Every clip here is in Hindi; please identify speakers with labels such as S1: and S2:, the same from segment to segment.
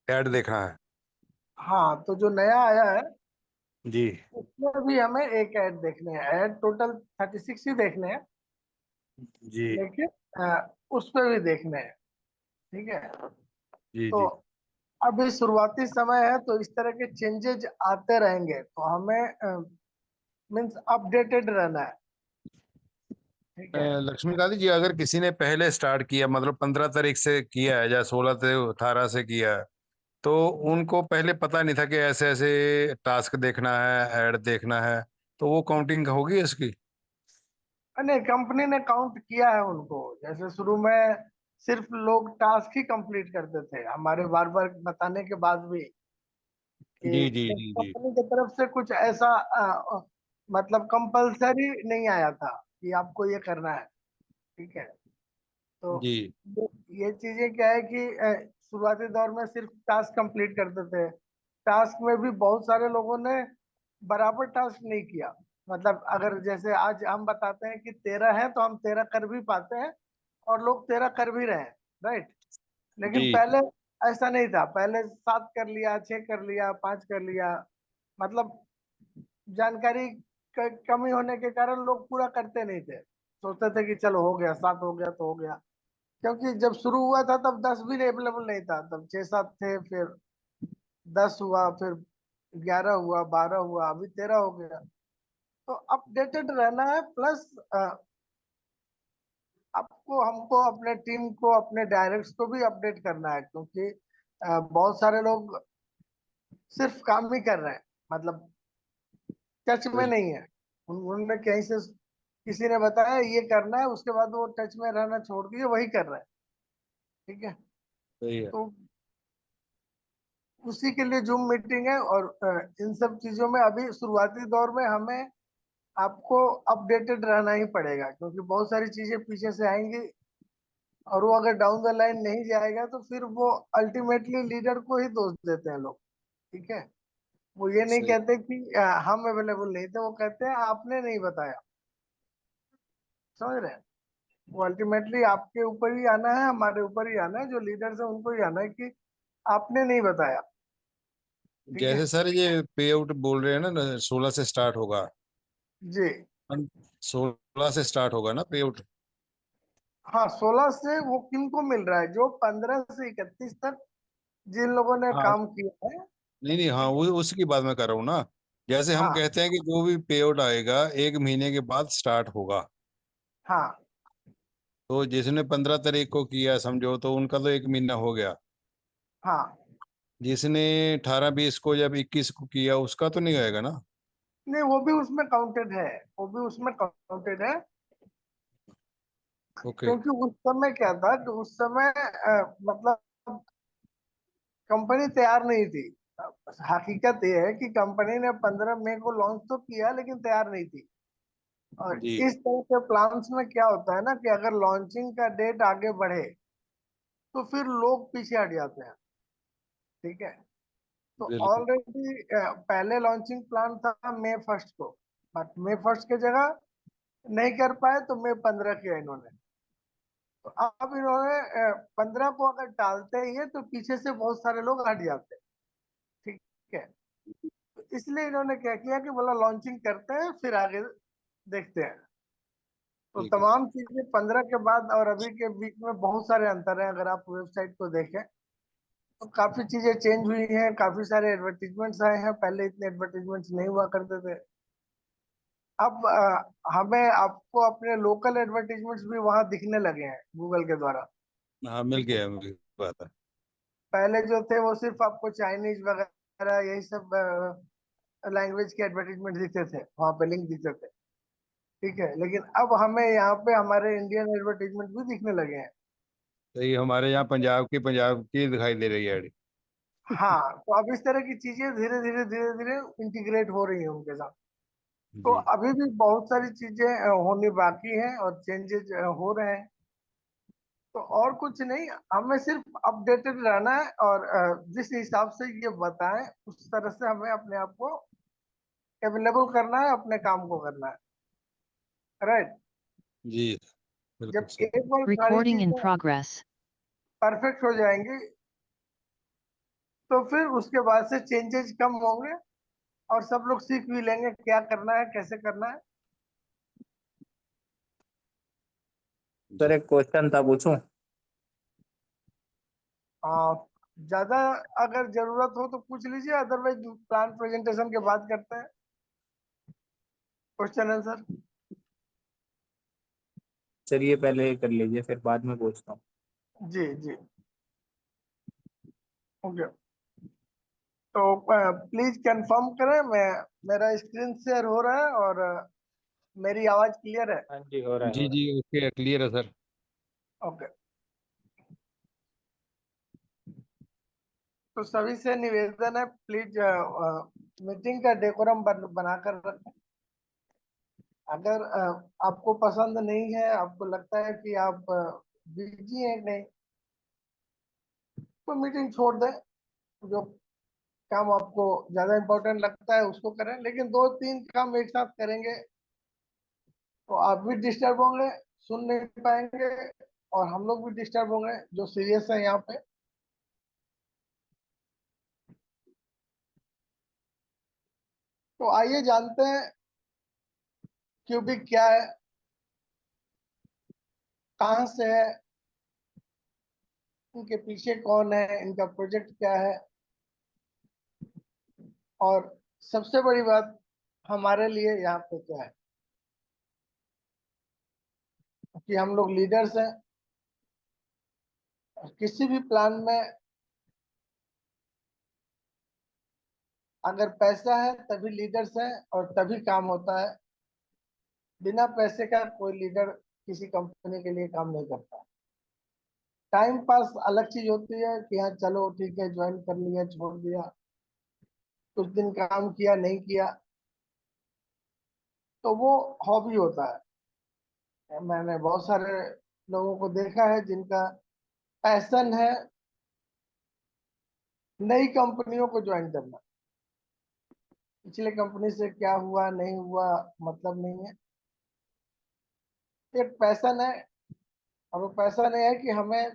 S1: ऐड देखना है।
S2: हाँ, तो जो नया आया है
S1: जी
S2: उसमें भी हमें एक ऐड देखने हैं। ऐड टोटल 36 ही देखने हैं,
S1: जी
S2: लेकिन उस पे भी देखने हैं। ठीक है।
S1: जी
S2: तो
S1: जी।
S2: अभी शुरुआती समय है, तो इस तरह के चेंजेज आते रहेंगे, तो हमें मीन्स अपडेटेड रहना है। ठीक है।
S1: लक्ष्मीकांत जी, अगर किसी ने पहले स्टार्ट किया, मतलब 15 तारीख से किया है या 16 से 18 से किया है, तो उनको पहले पता नहीं था कि ऐसे ऐसे टास्क देखना है, ऐड देखना है, तो वो काउंटिंग होगी इसकी?
S2: नहीं, कंपनी ने काउंट किया है उनको। जैसे शुरू में सिर्फ लोग टास्क ही कंप्लीट करते थे, हमारे बार बार बताने के बाद भी,
S1: जी
S2: कि
S1: जी जी जी
S2: कंपनी की तरफ से कुछ ऐसा मतलब कंपलसरी नहीं आया था कि आपको ये करना है। ठीक है। तो
S1: जी
S2: ये चीजें क्या है कि शुरुआती दौर में सिर्फ टास्क कंप्लीट करते थे। टास्क में भी बहुत सारे लोगों ने बराबर टास्क नहीं किया। मतलब अगर जैसे आज हम बताते हैं कि 13 है, तो हम 13 कर भी पाते हैं, और लोग 13 कर भी रहे हैं। राइट। लेकिन
S1: जी।
S2: पहले ऐसा नहीं था। पहले 7 कर लिया, 6 कर लिया, 5 कर लिया। मतलब जानकारी कमी होने के कारण लोग पूरा करते नहीं थे। सोचते थे कि चलो हो गया, 7 हो गया तो हो गया। क्योंकि जब शुरू हुआ था तब 10 भी अवेलेबल नहीं था, तब 6 7 थे, फिर 10 हुआ, फिर 11 हुआ, 12 हुआ, अभी 13 हो गया। तो अपडेटेड रहना है, प्लस आपको, हमको, अपने टीम को, अपने डायरेक्ट्स को भी अपडेट करना है, क्योंकि बहुत सारे लोग सिर्फ काम ही कर रहे हैं, मतलब टच में
S1: बिल्कुल
S2: नहीं है। उनने कहीं से किसी ने बताया ये करना है, उसके बाद वो टच में रहना छोड़ दिए, वही कर रहे हैं। ठीक है।
S1: सही है।
S2: तो उसी के लिए जूम मीटिंग है, और इन सब चीजों में अभी शुरुआती दौर में हमें आपको अपडेटेड रहना ही पड़ेगा, क्योंकि बहुत सारी चीजें पीछे से आएंगी, और वो अगर डाउन द लाइन नहीं जाएगा तो फिर वो अल्टीमेटली लीडर को ही दोष देते हैं लोग। ठीक है। वो ये नहीं
S1: सही।
S2: कहते कि हम अवेलेबल नहीं थे, वो कहते हैं आपने नहीं बताया। समझ रहे हैं? वो अल्टीमेटली आपके ऊपर ही आना है, हमारे ऊपर ही आना है, जो लीडर्स है उनको ही आना है कि आपने नहीं बताया। ठीक है।
S1: जैसे सर ये पे आउट बोल रहे हैं ना, 16 से स्टार्ट होगा।
S2: जी।
S1: 16 से स्टार्ट होगा ना पे आउट?
S2: हाँ, 16 से वो किनको मिल रहा है? जो 15 से 31 तक जिन लोगों ने
S1: हाँ।
S2: काम किया है।
S1: नहीं नहीं, हाँ,
S2: ठीक
S1: वो
S2: है।
S1: उसी की बात मैं कर रहा हूँ ना। जैसे हम
S2: हाँ।
S1: कहते हैं कि जो भी पे आउट आएगा 1 महीने के बाद स्टार्ट होगा,
S2: हाँ।
S1: तो जिसने 15 तारीख को किया समझो, तो उनका तो 1 महीना हो गया।
S2: हाँ।
S1: जिसने 18 20 को, जब 21 को किया, उसका तो नहीं आएगा ना?
S2: नहीं, वो भी उसमें काउंटेड है। वो भी उसमें काउंटेड है।
S1: ओके।
S2: क्योंकि उस समय क्या था कि उस समय मतलब कंपनी तैयार नहीं थी। हकीकत ये है कि कंपनी ने 15 मई को लॉन्च तो किया, लेकिन तैयार नहीं थी। और
S1: जी
S2: इस तरह के प्लान्स में क्या होता है ना, कि अगर लॉन्चिंग का डेट आगे बढ़े तो फिर लोग पीछे हट जाते हैं। ठीक है। तो
S1: बिल्कुल।
S2: ऑलरेडी पहले लॉन्चिंग प्लान था मई 1 को, बट मई 1 की जगह नहीं कर पाए, तो मई 15 किया इन्होंने। तो अब इन्होंने 15 को अगर टालते ही है, तो पीछे से बहुत सारे लोग हट जाते हैं। ठीक है। तो इसलिए इन्होंने क्या किया कि बोला लॉन्चिंग करते हैं, फिर आगे देखते हैं। तो
S1: ठीक है।
S2: तमाम चीजें 15 के बाद और अभी के बीच में बहुत सारे अंतर हैं, अगर आप वेबसाइट को देखें तो काफी चीजें चेंज हुई हैं, काफी सारे एडवर्टीजमेंट्स आए हैं। पहले इतने एडवर्टीजमेंट्स नहीं हुआ करते थे। अब हमें आपको अपने लोकल एडवर्टीजमेंट्स भी वहां दिखने लगे हैं गूगल के द्वारा।
S1: हाँ, मिल
S2: ठीक है।
S1: गया, मुझे बात है।
S2: पहले जो थे वो सिर्फ आपको चाइनीज वगैरह यही सब लैंग्वेज के एडवर्टीजमेंट दिखते थे, वहां पे लिंक दिखते थे। ठीक है। लेकिन अब हमें यहाँ पे हमारे इंडियन एडवर्टीजमेंट भी दिखने लगे हैं।
S1: तो ये हमारे यहाँ पंजाब की दिखाई दे रही है।
S2: हाँ, तो अब इस तरह की चीजें धीरे धीरे धीरे धीरे इंटीग्रेट हो रही हैं उनके साथ। तो
S1: जी
S2: अभी भी बहुत सारी चीजें होनी बाकी हैं, और चेंजेस हो रहे हैं। तो और कुछ नहीं, हमें सिर्फ अपडेटेड रहना है, और जिस हिसाब से ये बताएं उस तरह से हमें अपने आप को अवेलेबल करना है, अपने काम को करना है। राइट।
S1: जी। बिल्कुल
S2: जब
S1: सही।
S2: एक बार सारी
S3: Recording in
S2: चीजें
S3: progress.
S2: परफेक्ट हो जाएंगी, तो फिर उसके बाद से चेंजेस कम होंगे और सब लोग सीख भी लेंगे क्या करना है, कैसे करना है।
S3: सर एक क्वेश्चन था, पूछूं?
S2: आ, ज्यादा अगर जरूरत हो तो पूछ लीजिए, अदरवाइज प्लान प्रेजेंटेशन के बाद करते हैं क्वेश्चन आंसर।
S3: चलिए पहले कर लीजिए, फिर बाद में पूछता हूँ।
S2: जी जी, ओके। तो प्लीज कंफर्म करें, मेरा स्क्रीन शेयर हो रहा है और मेरी आवाज क्लियर है?
S3: हाँ जी, हो रहा है,
S1: जी
S3: हो रहा
S1: जी, ओके, क्लियर है सर।
S2: ओके। तो सभी से निवेदन है, प्लीज मीटिंग का डेकोरम बनाकर रखें। अगर आपको पसंद नहीं है, आपको लगता है कि आप बिजी हैं नहीं, तो मीटिंग छोड़ दें। जो काम आपको ज्यादा इम्पोर्टेंट लगता है उसको करें, लेकिन दो तीन काम एक साथ करेंगे तो आप भी डिस्टर्ब होंगे, सुन नहीं पाएंगे, और हम लोग भी डिस्टर्ब होंगे जो सीरियस है यहाँ पे। तो आइए जानते हैं क्यूबिक क्या है, कहाँ से है, इनके पीछे कौन है, इनका प्रोजेक्ट क्या है, और सबसे बड़ी बात हमारे लिए यहाँ पे क्या है। कि हम लोग लीडर्स हैं, और किसी भी प्लान में अगर पैसा है तभी लीडर्स हैं और तभी काम होता है। बिना पैसे का कोई लीडर किसी कंपनी के लिए काम नहीं करता। टाइम पास अलग चीज होती है कि हाँ चलो ठीक है, ज्वाइन कर लिया, छोड़ दिया, कुछ दिन काम किया, नहीं किया, तो वो हॉबी होता है। मैंने बहुत सारे लोगों को देखा है जिनका पैशन है नई कंपनियों को ज्वाइन करना। पिछले कंपनी से क्या हुआ नहीं हुआ मतलब नहीं है, एक पैशन है। और वो पैशन है कि हमें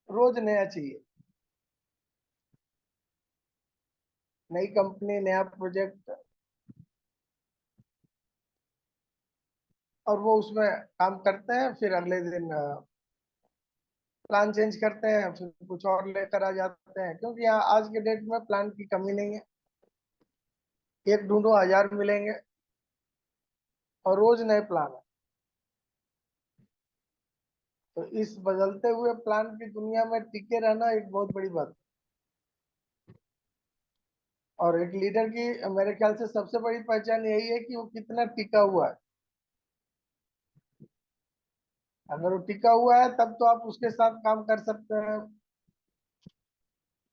S2: रोज नया चाहिए, नई कंपनी, नया प्रोजेक्ट, और वो उसमें काम करते हैं, फिर अगले दिन प्लान चेंज करते हैं, फिर कुछ और लेकर आ जाते हैं। क्योंकि यहाँ आज के डेट में प्लान की कमी नहीं है, एक ढूंढो हजार मिलेंगे, और रोज नए प्लान है। तो इस बदलते हुए प्लान की दुनिया में टिके रहना एक बहुत बड़ी बात है। और एक लीडर की मेरे ख्याल से सबसे बड़ी पहचान यही है कि वो कितना टिका हुआ है। अगर वो टिका हुआ है तब तो आप उसके साथ काम कर सकते हैं।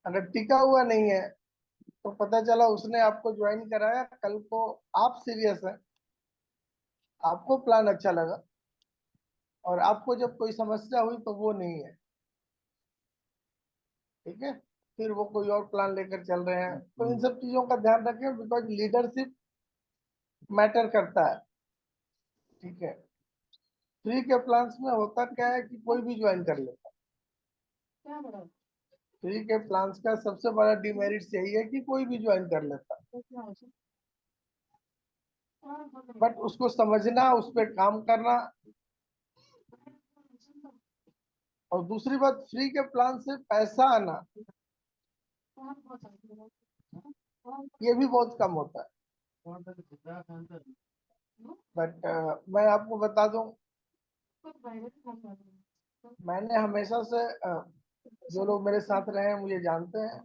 S2: अगर टिका हुआ नहीं है तो पता चला उसने आपको ज्वाइन कराया, कल को आप सीरियस है, आपको प्लान अच्छा लगा, और आपको जब कोई समस्या हुई तो वो नहीं है, ठीक है, फिर वो कोई और प्लान लेकर चल रहे हैं। तो इन सब चीजों का ध्यान रखें, बिकॉज लीडरशिप मैटर करता है, ठीक है। फ्री के प्लान्स में होता क्या है कि कोई भी ज्वाइन कर लेता है। फ्री के प्लान्स का सबसे बड़ा डिमेरिट यही है कि कोई भी ज्वाइन कर लेता है, बट उसको समझना, उस पर काम करना। और दूसरी बात, फ्री के प्लान से पैसा आना ये भी बहुत कम होता है। बट मैं आपको बता दूं, मैंने हमेशा से जो लोग मेरे साथ रहे हैं मुझे जानते हैं,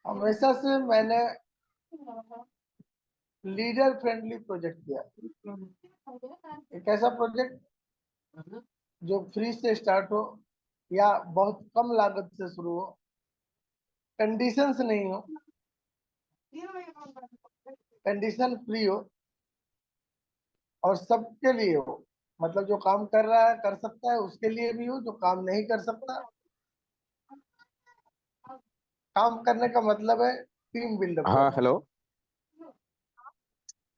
S2: हमेशा से मैंने लीडर फ्रेंडली प्रोजेक्ट किया। एक ऐसा प्रोजेक्ट जो फ्री से स्टार्ट हो या बहुत कम लागत से शुरू हो, कंडीशंस नहीं हो, कंडीशन फ्री हो, और सबके लिए हो। मतलब जो काम कर रहा है कर सकता है उसके लिए भी हो, जो काम नहीं कर सकता। काम करने का मतलब है टीम बिल्डअप
S4: हाँ
S2: करना।
S4: हेलो।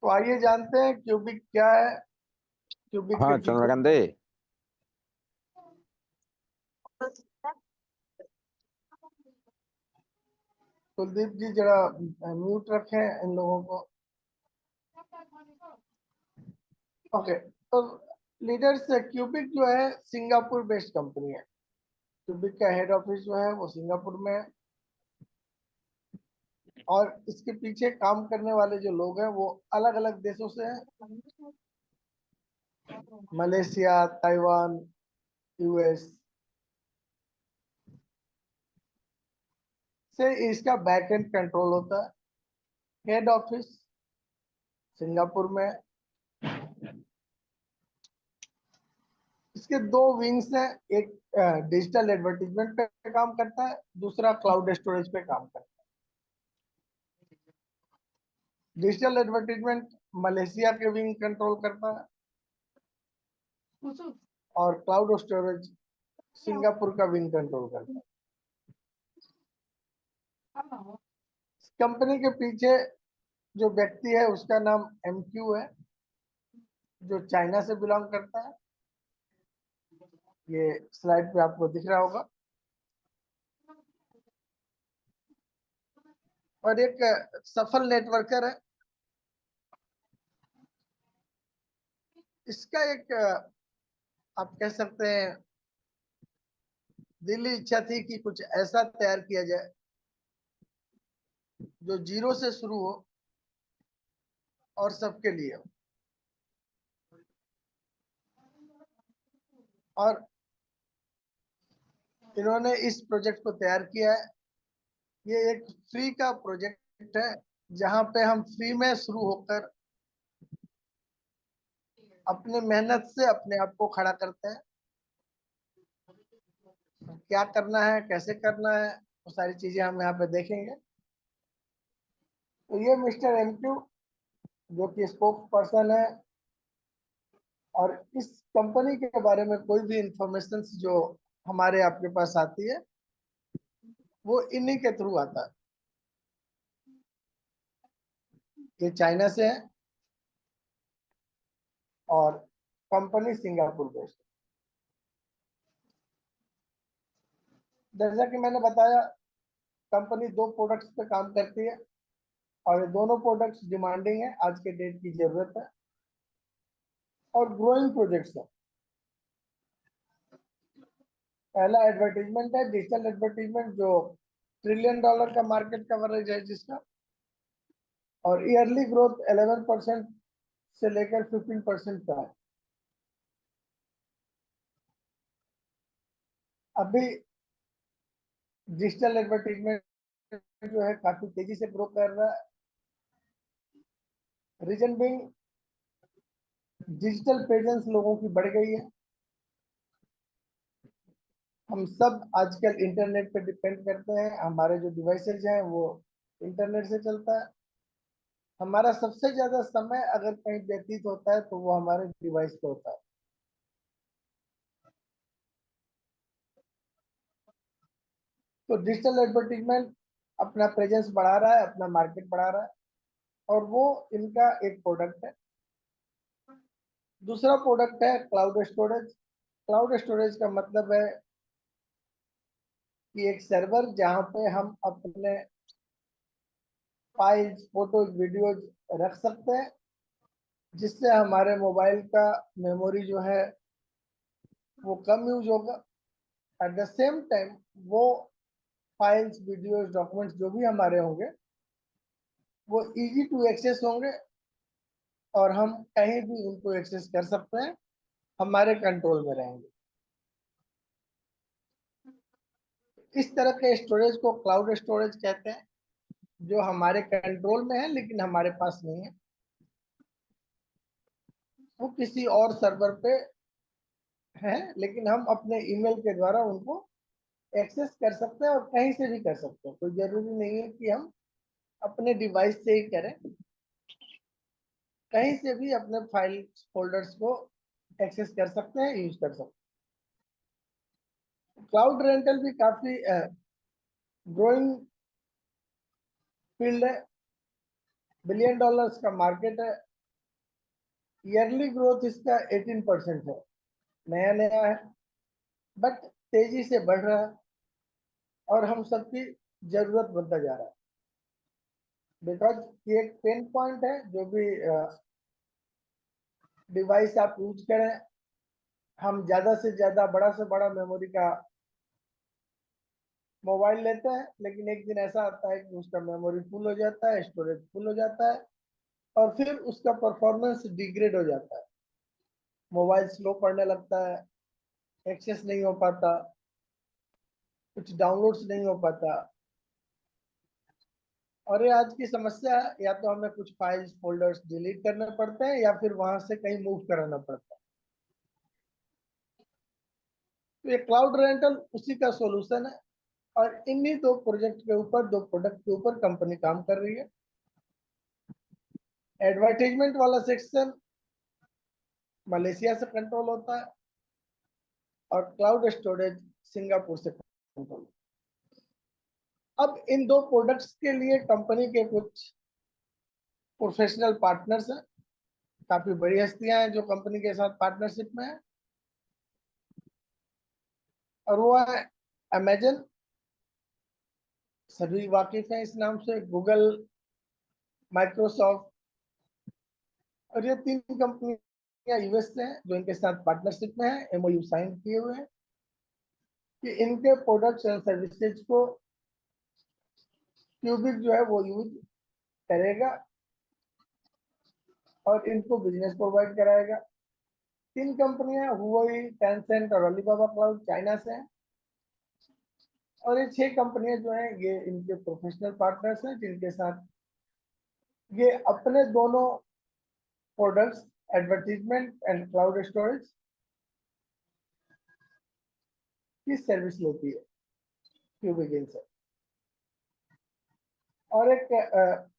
S2: तो आइए जानते हैं क्यूबिक क्या है, क्यूबिक के
S4: हाँ
S2: फीचर।
S4: चंद्रकांत दे।
S2: कुलदीप जी जरा म्यूट रखें इन लोगों को। ओके, तो लीडर्स क्यूबिक जो है सिंगापुर बेस्ड कंपनी है। क्यूबिक का हेड ऑफिस जो है वो सिंगापुर में है, और इसके पीछे काम करने वाले जो लोग हैं वो अलग अलग देशों से हैं, मलेशिया, ताइवान, यूएस से इसका बैक एंड कंट्रोल होता है। हेड ऑफिस सिंगापुर में। इसके दो विंग्स हैं, एक डिजिटल एडवर्टीजमेंट पे काम करता है, दूसरा क्लाउड स्टोरेज पे काम करता है। डिजिटल एडवर्टीजमेंट मलेशिया के विंग कंट्रोल करता है, और क्लाउड स्टोरेज सिंगापुर का विंग कंट्रोल करता है। कंपनी के पीछे जो व्यक्ति है उसका नाम MQ है, जो चाइना से बिलोंग करता है। ये स्लाइड पे आपको दिख रहा होगा। और एक सफल नेटवर्कर है। इसका एक आप कह सकते हैं दिली इच्छा थी कि कुछ ऐसा तैयार किया जाए जो जीरो से शुरू हो और सबके लिए हो। और इन्होंने इस प्रोजेक्ट को तैयार किया है। ये एक फ्री का प्रोजेक्ट है, जहां पे हम फ्री में शुरू होकर अपने मेहनत से अपने आप को खड़ा करते हैं। क्या करना है, कैसे करना है, वो सारी चीजें हम यहाँ पे देखेंगे। तो ये मिस्टर MQ जो कि स्पोक्स पर्सन है, और इस कंपनी के बारे में कोई भी इंफॉर्मेशन जो हमारे आपके पास आती है वो इन्हीं के थ्रू आता है। ये चाइना से है और कंपनी सिंगापुर बेस्ड। जैसा कि मैंने बताया, कंपनी दो प्रोडक्ट्स पे काम करती है, और ये दोनों प्रोडक्ट्स डिमांडिंग है, आज के डेट की जरूरत है, और ग्रोइंग प्रोजेक्ट्स है। पहला एडवर्टीजमेंट है डिजिटल एडवर्टीजमेंट, जो $1 ट्रिलियन का मार्केट कवरेज है जिसका, और ईयरली ग्रोथ 11% से लेकर 15% का है। अभी डिजिटल एडवर्टीजमेंट जो है काफी तेजी से ग्रो कर रहा है। रीजन बिंग डिजिटल प्रेजेंस लोगों की बढ़ गई है। हम सब आजकल इंटरनेट पे डिपेंड करते हैं, हमारे जो डिवाइसेज हैं वो इंटरनेट से चलता है। हमारा सबसे ज्यादा समय अगर कहीं व्यतीत होता है तो वो हमारे डिवाइस पे होता है। तो डिजिटल एडवर्टीजमेंट अपना प्रेजेंस बढ़ा रहा है, अपना मार्केट बढ़ा रहा है, और वो इनका एक प्रोडक्ट है। दूसरा प्रोडक्ट है क्लाउड स्टोरेज। क्लाउड स्टोरेज का मतलब है कि एक सर्वर जहां पे हम अपने फाइल्स, फोटोज, वीडियोज रख सकते हैं, जिससे हमारे मोबाइल का मेमोरी जो है वो कम यूज होगा। एट द सेम टाइम वो फाइल्स, वीडियोज, डॉक्यूमेंट्स जो भी हमारे होंगे वो इजी टू एक्सेस होंगे, और हम कहीं भी उनको एक्सेस कर सकते हैं, हमारे कंट्रोल में रहेंगे। इस तरह के स्टोरेज को क्लाउड स्टोरेज कहते हैं, जो हमारे कंट्रोल में है लेकिन हमारे पास नहीं है। वो किसी और सर्वर पे है, लेकिन हम अपने ईमेल के द्वारा उनको एक्सेस कर सकते हैं, और कहीं से भी कर सकते हैं। कोई जरूरी नहीं है कि हम अपने डिवाइस से ही करें, कहीं से भी अपने फाइल फोल्डर्स को एक्सेस कर सकते हैं, यूज कर सकते हैं। क्लाउड रेंटल भी काफी ग्रोइंग फील्ड है। $1 बिलियन का मार्केट है। ईयरली ग्रोथ इसका 18% है। नया नया है, बट तेजी से बढ़ रहा है, और हम सबकी जरूरत बनता जा रहा है। बिकॉज ये एक पेन पॉइंट है, जो भी डिवाइस आप यूज करें, हम ज्यादा से ज्यादा बड़ा से बड़ा मेमोरी का मोबाइल लेते हैं, लेकिन एक दिन ऐसा आता है कि उसका मेमोरी फुल हो जाता है, स्टोरेज फुल हो जाता है, और फिर उसका परफॉर्मेंस डिग्रेड हो जाता है, मोबाइल स्लो पड़ने लगता है, एक्सेस नहीं हो पाता, कुछ डाउनलोड्स नहीं हो पाता। और ये आज की समस्या है, या तो हमें कुछ फाइल्स फोल्डर्स डिलीट करने पड़ते हैं या फिर वहां से कहीं मूव कराना पड़ता है। तो ये क्लाउड रेंटल उसी का सॉल्यूशन है, और इन्हीं दो प्रोजेक्ट के ऊपर, दो प्रोडक्ट के ऊपर कंपनी काम कर रही है। एडवर्टाइजमेंट वाला सेक्शन मलेशिया से कंट्रोल होता है, और क्लाउड स्टोरेज सिंगापुर से कंट्रोल। अब इन दो प्रोडक्ट्स के लिए कंपनी के कुछ प्रोफेशनल पार्टनर्स हैं, काफी बड़ी हस्तियां हैं जो कंपनी के साथ पार्टनरशिप में है, और वो है अमेजन, सभी वाकिफ हैं इस नाम से, गूगल, माइक्रोसॉफ्ट, और ये तीन कंपनियां यूएस से हैं जो इनके साथ पार्टनरशिप में है, एमओयू साइन किए हुए हैं कि इनके प्रोडक्ट्स एंड सर्विसेज को क्यूबिक जो है वो यूज करेगा और इनको बिजनेस प्रोवाइड कराएगा। तीन कंपनियां हुआई, टेंसेंट और अलीबाबा क्लाउड चाइना से हैं, और ये 6 कंपनियां जो हैं ये इनके प्रोफेशनल पार्टनर्स हैं, जिनके साथ ये अपने दोनों products, advertisement and cloud storage की सर्विस लेती है क्यूबिक से। और एक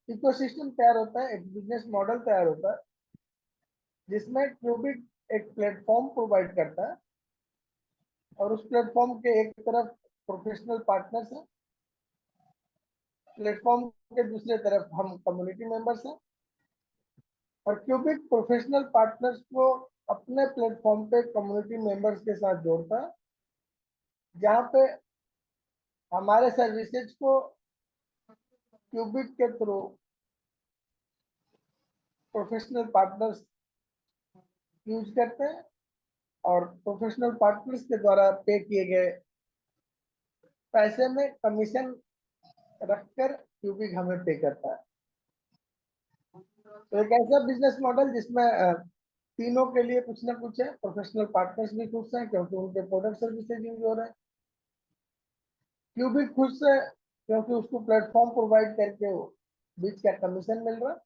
S2: इकोसिस्टम तैयार होता है, एक बिजनेस मॉडल तैयार होता है, जिसमें क्यूबिक एक प्लेटफॉर्म प्रोवाइड करता है, और उस प्लेटफॉर्म के एक तरफ प्रोफेशनल पार्टनर्स हैं, प्लेटफॉर्म के दूसरे तरफ हम कम्युनिटी मेंबर्स हैं, और क्यूबिक प्रोफेशनल पार्टनर्स को अपने प्लेटफॉर्म पे कम्युनिटी मेंबर्स के साथ जोड़ता है, जहाँ पे हमारे सर्विसेज को क्यूबिक के थ्रू प्रोफेशनल पार्टनर्स यूज करते हैं, और प्रोफेशनल पार्टनर्स के द्वारा पे किए गए पैसे में कमीशन रखकर क्यूबिक हमें पे करता है। तो एक ऐसा बिजनेस मॉडल जिसमें तीनों के लिए कुछ ना कुछ है, प्रोफेशनल पार्टनर्स भी खुश हैं क्योंकि उनके प्रोडक्ट सर्विसेज यूज हो रहे हैं, क्यूबिक खुश है क्योंकि उसको प्लेटफॉर्म प्रोवाइड करके वो बीच का कमीशन मिल रहा है,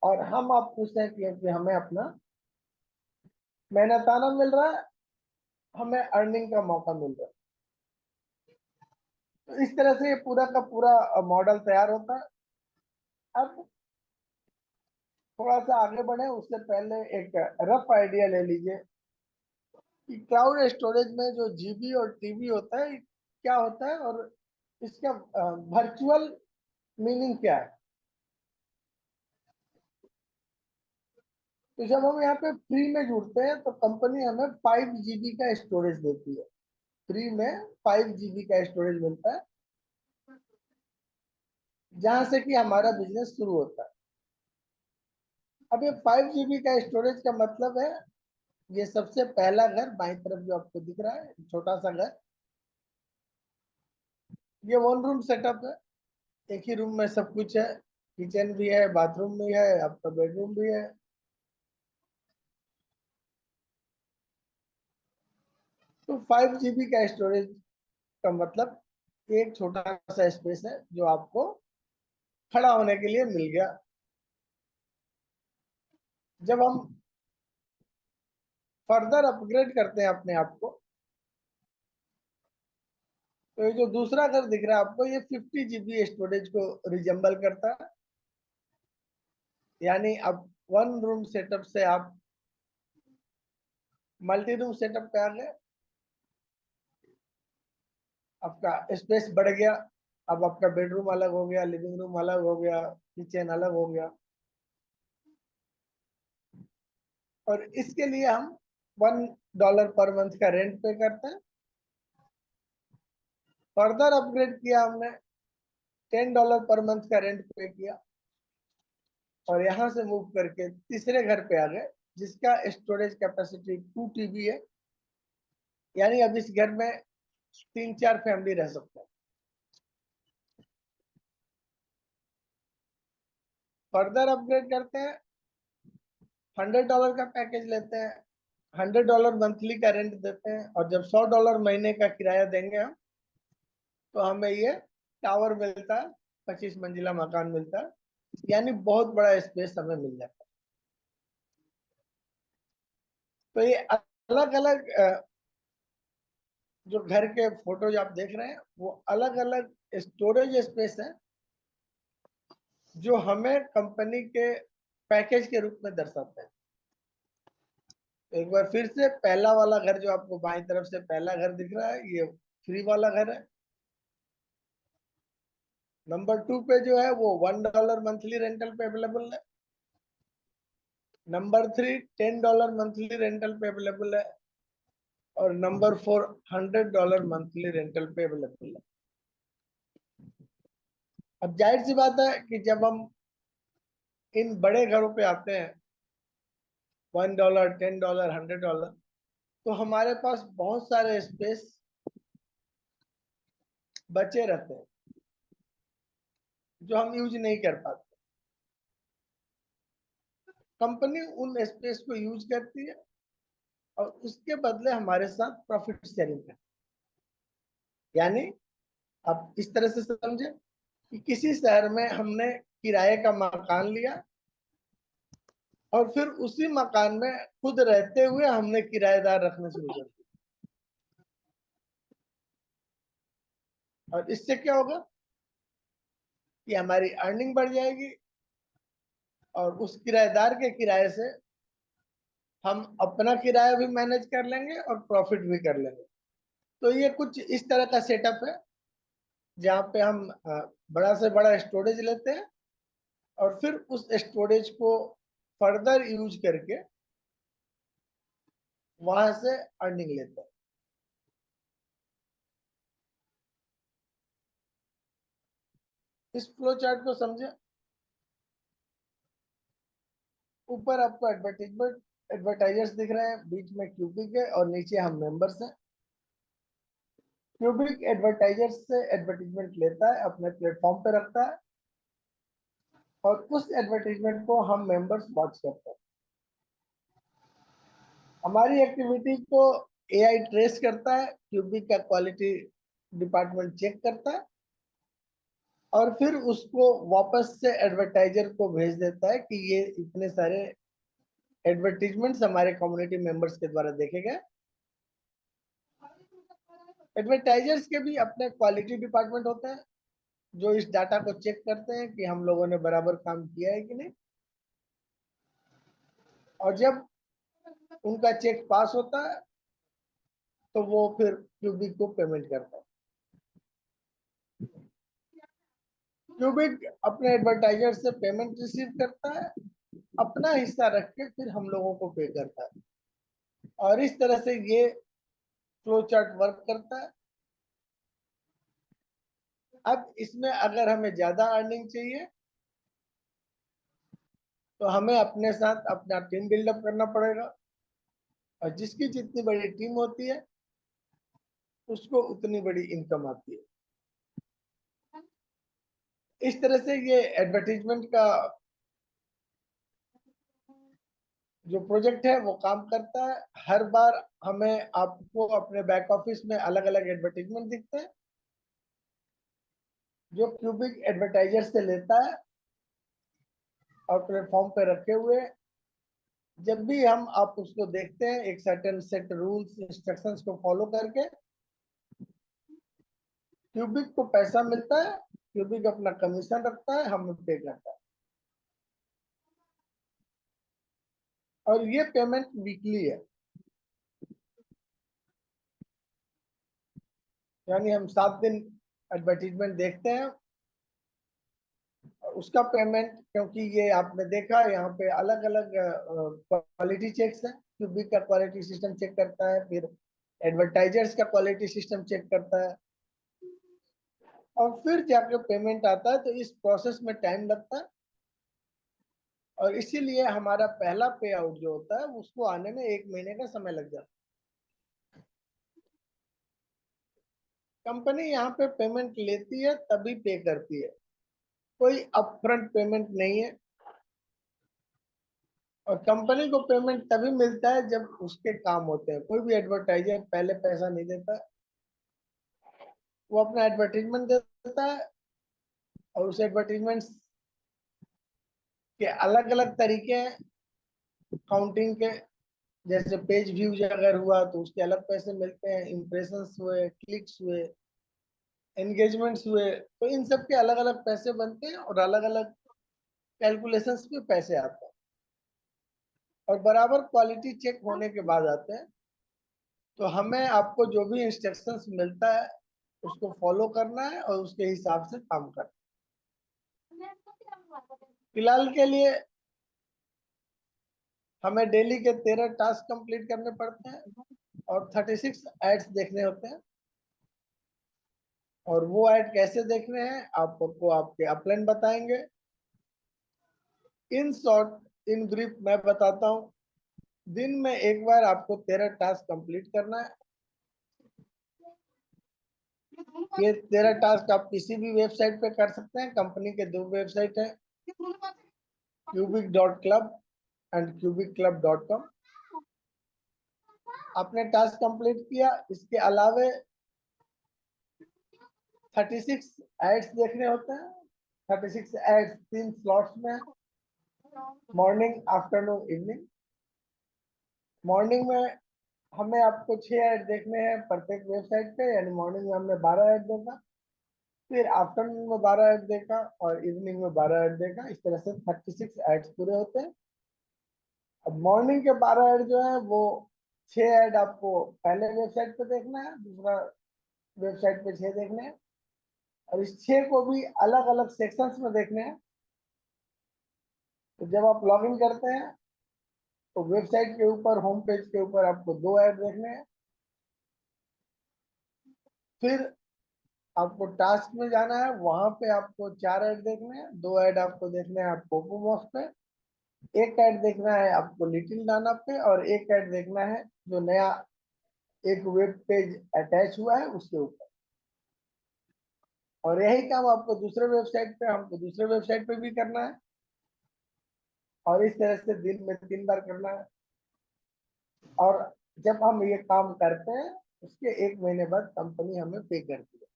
S2: और हम आप खुश हैं क्योंकि हमें अपना मेहनताना मिल रहा है, हमें अर्निंग का मौका मिल रहा है। तो इस तरह से ये पूरा का पूरा मॉडल तैयार होता है। अब थोड़ा सा आगे बढ़े उससे पहले एक रफ आइडिया ले लीजिए कि क्लाउड स्टोरेज में जो जीबी और टीबी होता है क्या होता है, और इसका वर्चुअल मीनिंग क्या है। तो जब हम यहाँ पे फ्री में जुड़ते हैं तो कंपनी हमें 5 GB का स्टोरेज देती है, फ्री में 5 GB का स्टोरेज मिलता है, जहां से कि हमारा बिजनेस शुरू होता है। अब ये 5 GB का स्टोरेज का मतलब है, ये सबसे पहला घर बाई तरफ जो आपको दिख रहा है, छोटा सा घर, ये 1 रूम सेटअप है, एक ही रूम में सब कुछ है, किचन भी है, बाथरूम भी है, आपका बेडरूम भी है। तो 5 GB का स्टोरेज का मतलब एक छोटा सा स्पेस है जो आपको खड़ा होने के लिए मिल गया। जब हम फर्दर अपग्रेड करते हैं अपने आप को, तो ये जो दूसरा घर दिख रहा है आपको, ये 50 GB स्टोरेज को रिजेंबल करता है। यानी अब 1 रूम सेटअप से आप मल्टी रूम सेटअप पे आ गए, आपका स्पेस बढ़ गया, अब आपका बेडरूम अलग हो गया, लिविंग रूम अलग हो गया, किचन अलग हो गया, और इसके लिए हम $1 पर मंथ का रेंट पे करते हैं। फर्दर अपग्रेड किया हमने, $10 पर मंथ का रेंट पे किया और यहाँ से मूव करके तीसरे घर पे आ गए जिसका स्टोरेज कैपेसिटी 2 TB है, यानी अब इस घर में 3-4 फैमिली रह सकते हैं। फर्दर अपग्रेड करते हैं, $100 का पैकेज लेते हैं, $100 मंथली का रेंट देते हैं और जब $100 महीने का किराया देंगे हम, तो हमें ये टावर मिलता है, 25 मंजिला मकान मिलता है, यानी बहुत बड़ा स्पेस हमें मिल जाता है। तो ये अलग अलग जो घर के फोटोज आप देख रहे हैं वो अलग अलग स्टोरेज स्पेस है जो हमें कंपनी के पैकेज के रूप में दर्शाते हैं। एक बार फिर से पहला वाला घर जो आपको बाईं तरफ से पहला घर दिख रहा है ये फ्री वाला घर है। नंबर 2 पे जो है वो $1 मंथली रेंटल पे अवेलेबल है। नंबर 3 $10 मंथली रेंटल पे अवेलेबल है और नंबर 4 $100 मंथली रेंटल पे अवेलेबल है। अब जाहिर सी बात है कि जब हम इन बड़े घरों पे आते हैं $1, $10, $100, तो हमारे पास बहुत सारे स्पेस बचे रहते हैं जो हम यूज नहीं कर पाते। कंपनी उन स्पेस को यूज करती है और उसके बदले हमारे साथ प्रॉफिट शेयरिंग करती है। यानी आप इस तरह से समझे कि किसी शहर में हमने किराए का मकान लिया और फिर उसी मकान में खुद रहते हुए हमने किराएदार रखना शुरू कर दिया। और इससे क्या होगा कि हमारी अर्निंग बढ़ जाएगी और उस किराएदार के किराए से हम अपना किराया भी मैनेज कर लेंगे और प्रॉफिट भी कर लेंगे। तो ये कुछ इस तरह का सेटअप है जहाँ पे हम बड़ा से बड़ा स्टोरेज लेते हैं और फिर उस स्टोरेज को फर्दर यूज करके वहां से अर्निंग लेते हैं। इस फ्लो चार्ट को समझे। ऊपर आपको एडवर्टाइजर्स दिख रहे हैं, बीच में क्यूबिक है और नीचे हम मेंबर्स हैं। क्यूबिक एडवर्टाइजर्स से एडवर्टीजमेंट लेता है, अपने प्लेटफॉर्म पे रखता है और उस एडवर्टीजमेंट को हम मेंबर्स वॉच करते हैं। हमारी एक्टिविटी को एआई ट्रेस करता है, क्यूबिक का क्वालिटी डिपार्टमेंट चेक करता है और फिर उसको वापस से एडवर्टाइजर को भेज देता है कि ये इतने सारे एडवर्टीजमेंट्स हमारे कम्युनिटी मेंबर्स के द्वारा देखे गए। एडवर्टाइजर्स के भी अपने क्वालिटी डिपार्टमेंट होते हैं जो इस डाटा को चेक करते हैं कि हम लोगों ने बराबर काम किया है कि नहीं, और जब उनका चेक पास होता है तो वो फिर क्यूबिक को पेमेंट करता है। क्यूबिक अपने एडवर्टाइजर से पेमेंट रिसीव करता है, अपना हिस्सा रख के फिर हम लोगों को पे करता है और इस तरह से ये फ्लो चार्ट वर्क करता है। अब इसमें अगर हमें ज्यादा अर्निंग चाहिए तो हमें अपने साथ अपना टीम बिल्डअप करना पड़ेगा और जिसकी जितनी बड़ी टीम होती है उसको उतनी बड़ी इनकम आती है। इस तरह से ये एडवर्टीजमेंट का जो प्रोजेक्ट है वो काम करता है। हर बार हमें आपको अपने बैक ऑफिस में अलग अलग एडवर्टीजमेंट दिखते हैं जो क्यूबिक एडवर्टाइजर से लेता है और प्लेटफॉर्म पे रखे हुए। जब भी हम आप उसको देखते हैं एक सर्टेन सेट रूल्स इंस्ट्रक्शंस को फॉलो करके क्यूबिक को पैसा मिलता है, क्यूबिक अपना कमीशन रखता है, हमें पे करता है और ये पेमेंट वीकली है। यानी हम 7 दिन एडवर्टीजमेंट देखते हैं, उसका पेमेंट, क्योंकि ये आपने देखा यहाँ पे अलग अलग क्वालिटी चेक्स है। क्यूबिक का क्वालिटी सिस्टम चेक करता है, फिर एडवर्टाइजर्स का क्वालिटी सिस्टम चेक करता है और फिर जाके पेमेंट आता है, तो इस प्रोसेस में टाइम लगता है और इसीलिए हमारा पहला पे आउट जो होता है उसको आने में 1 महीने का समय लग जाता है। कंपनी यहाँ पे पेमेंट लेती है तभी पे करती है, कोई अपफ्रंट पेमेंट नहीं है। और कंपनी को पेमेंट तभी मिलता है जब उसके काम होते हैं। कोई भी एडवर्टाइजर पहले पैसा नहीं देता, वो अपना एडवर्टीजमेंट देता है और उस एडवर्टीजमेंट के अलग अलग तरीके हैं काउंटिंग के। जैसे पेज व्यूज अगर हुआ तो उसके अलग पैसे मिलते हैं, इम्प्रेशंस हुए, क्लिक्स हुए, एंगेजमेंट्स हुए, तो इन सब के अलग अलग पैसे बनते हैं और अलग अलग कैलकुलेशंस पे पैसे आते हैं और बराबर क्वालिटी चेक होने के बाद आते हैं। तो हमें आपको जो भी इंस्ट्रक्शंस मिलता है उसको फॉलो करना है और उसके हिसाब से काम करना है। फिलहाल के लिए हमें डेली के 13 टास्क कंप्लीट करने पड़ते हैं और 36 एड्स देखने होते हैं। और वो ऐड कैसे देखने हैं आपको आपके अपलाइन बताएंगे। इन शॉर्ट इन ब्रीफ मैं बताता हूँ। दिन में एक बार आपको 13 टास्क कंप्लीट करना है। ये 13 टास्क आप किसी भी वेबसाइट पे कर सकते हैं। कंपनी के 2 वेबसाइट है, cubic.club एंड cubicclub.com। आपने टास्क कंप्लीट किया, इसके अलावे 36 एड्स देखने होते हैं। 36 एड्स 3 स्लॉट्स में, मॉर्निंग, आफ्टरनून, इवनिंग। मॉर्निंग में हमें आपको 6 ऐड देखने हैं प्रत्येक वेबसाइट पे, यानी मॉर्निंग में हमने 12 ऐड देखा, फिर आफ्टरनून में 12 ऐड देखा और इवनिंग में 12 ऐड देखा। इस तरह से 36 एड्स पूरे होते हैं। अब मॉर्निंग के 12 ऐड जो है वो 6 ऐड आपको पहले वेबसाइट पे देखना है, दूसरा वेबसाइट पे 6 देखने हैं और इस 6 को भी अलग अलग सेक्शंस में देखने हैं। तो जब आप लॉग इन करते हैं तो वेबसाइट के ऊपर, होम पेज के ऊपर आपको 2 ऐड देखने हैं। फिर आपको टास्क में जाना है, वहां पे आपको 4 ऐड देखने हैं। 2 ऐड आपको देखने हैं आपको पोमोस पे, एक ऐड देखना है आपको लिटिल दाना पे और एक ऐड देखना है जो नया एक वेब पेज अटैच हुआ है उसके ऊपर। और यही काम आपको दूसरे वेबसाइट पे, हमको दूसरे वेबसाइट पे भी करना है और इस तरह से दिन में 3 बार करना है। और जब हम ये काम करते हैं उसके 1 महीने बाद कंपनी हमें पे करती है।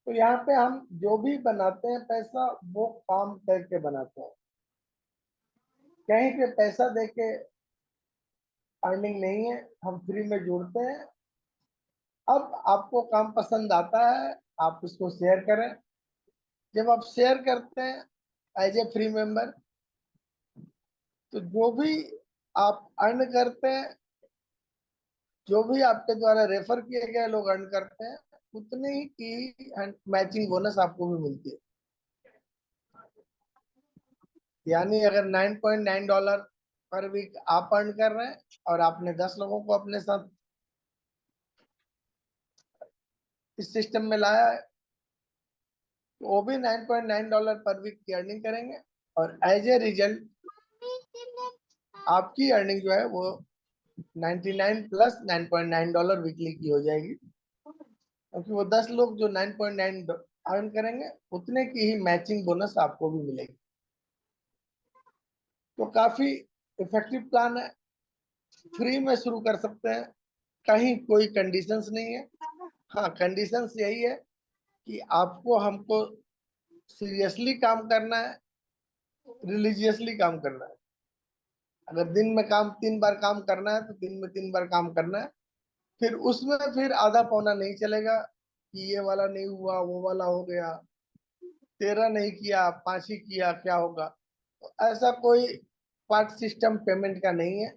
S2: तो यहाँ पे हम जो भी बनाते हैं पैसा, वो काम करके बनाते हैं, कहीं पे पैसा देके अर्निंग नहीं है। हम फ्री में जोड़ते हैं। अब आपको काम पसंद आता है, आप उसको शेयर करें। जब आप शेयर करते हैं एज ए फ्री मेंबर, तो जो भी आप अर्न करते हैं, जो भी आपके द्वारा रेफर किए गए लोग अर्न करते हैं, उतने ही की मैचिंग बोनस आपको भी मिलती है। यानी अगर $9.9 पर वीक आप अर्न कर रहे हैं और आपने 10 लोगों को अपने साथ इस सिस्टम में लाया है, तो वो भी $9.9 पर वीक की अर्निंग करेंगे और एज ए रिजल्ट आपकी अर्निंग जो है वो 99 प्लस $9.9 वीकली की हो जाएगी, क्योंकि वो 10 लोग जो 9.9 अर्न करेंगे उतने की ही मैचिंग बोनस आपको भी मिलेगी। तो काफी इफेक्टिव प्लान है, फ्री में शुरू कर सकते हैं, कहीं कोई कंडीशंस नहीं है। हाँ, कंडीशंस यही है कि आपको हमको सीरियसली काम करना है, रिलीजियसली काम करना है। अगर दिन में 3 बार काम करना है तो दिन में 3 बार काम करना है। फिर उसमें फिर आधा पौना नहीं चलेगा कि ये वाला नहीं हुआ, वो वाला हो गया, 13 नहीं किया 5 ही किया, क्या होगा। तो ऐसा कोई पार्ट सिस्टम पेमेंट का नहीं है।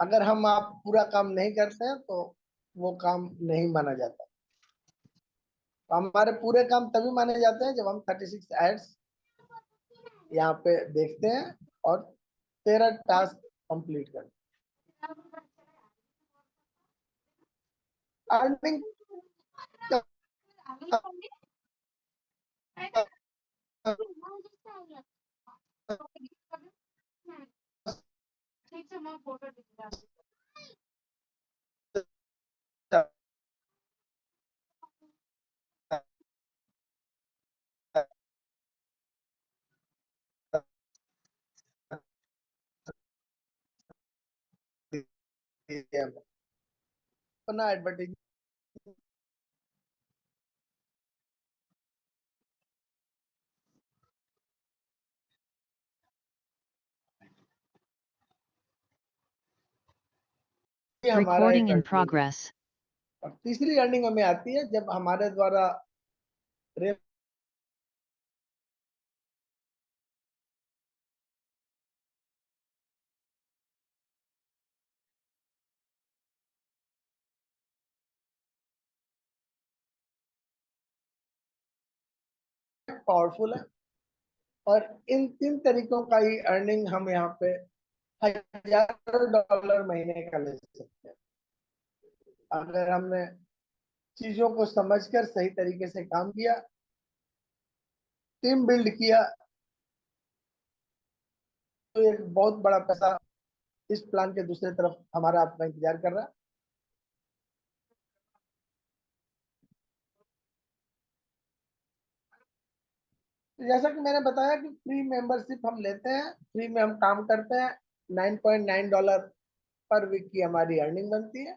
S2: अगर हम आप पूरा काम नहीं करते हैं तो वो काम नहीं माना जाता। तो हमारे पूरे काम तभी माने जाते हैं जब हम 36 एड्स यहाँ पे देखते हैं और 13 टास्क कंप्लीट करते हैं। अर्निंग अपना एडवर्टाइज हमारा
S4: Recording
S2: एक
S4: in
S2: अर्निंग है।
S4: progress.
S2: और तीसरी अर्निंग हमें आती है जब हमारे द्वारा पावरफुल है, और इन 3 तरीकों का ही अर्निंग हम यहाँ पे हजारों डॉलर महीने का ले सकते हैं, अगर हमने चीजों को समझकर सही तरीके से काम किया, टीम बिल्ड किया, तो एक बहुत बड़ा पैसा इस प्लान के दूसरे तरफ हमारा अपना इंतजार कर रहा है। तो जैसा कि मैंने बताया कि फ्री मेंबरशिप हम लेते हैं, फ्री में हम काम करते हैं, $9.9 पर वीक की हमारी अर्निंग बनती है।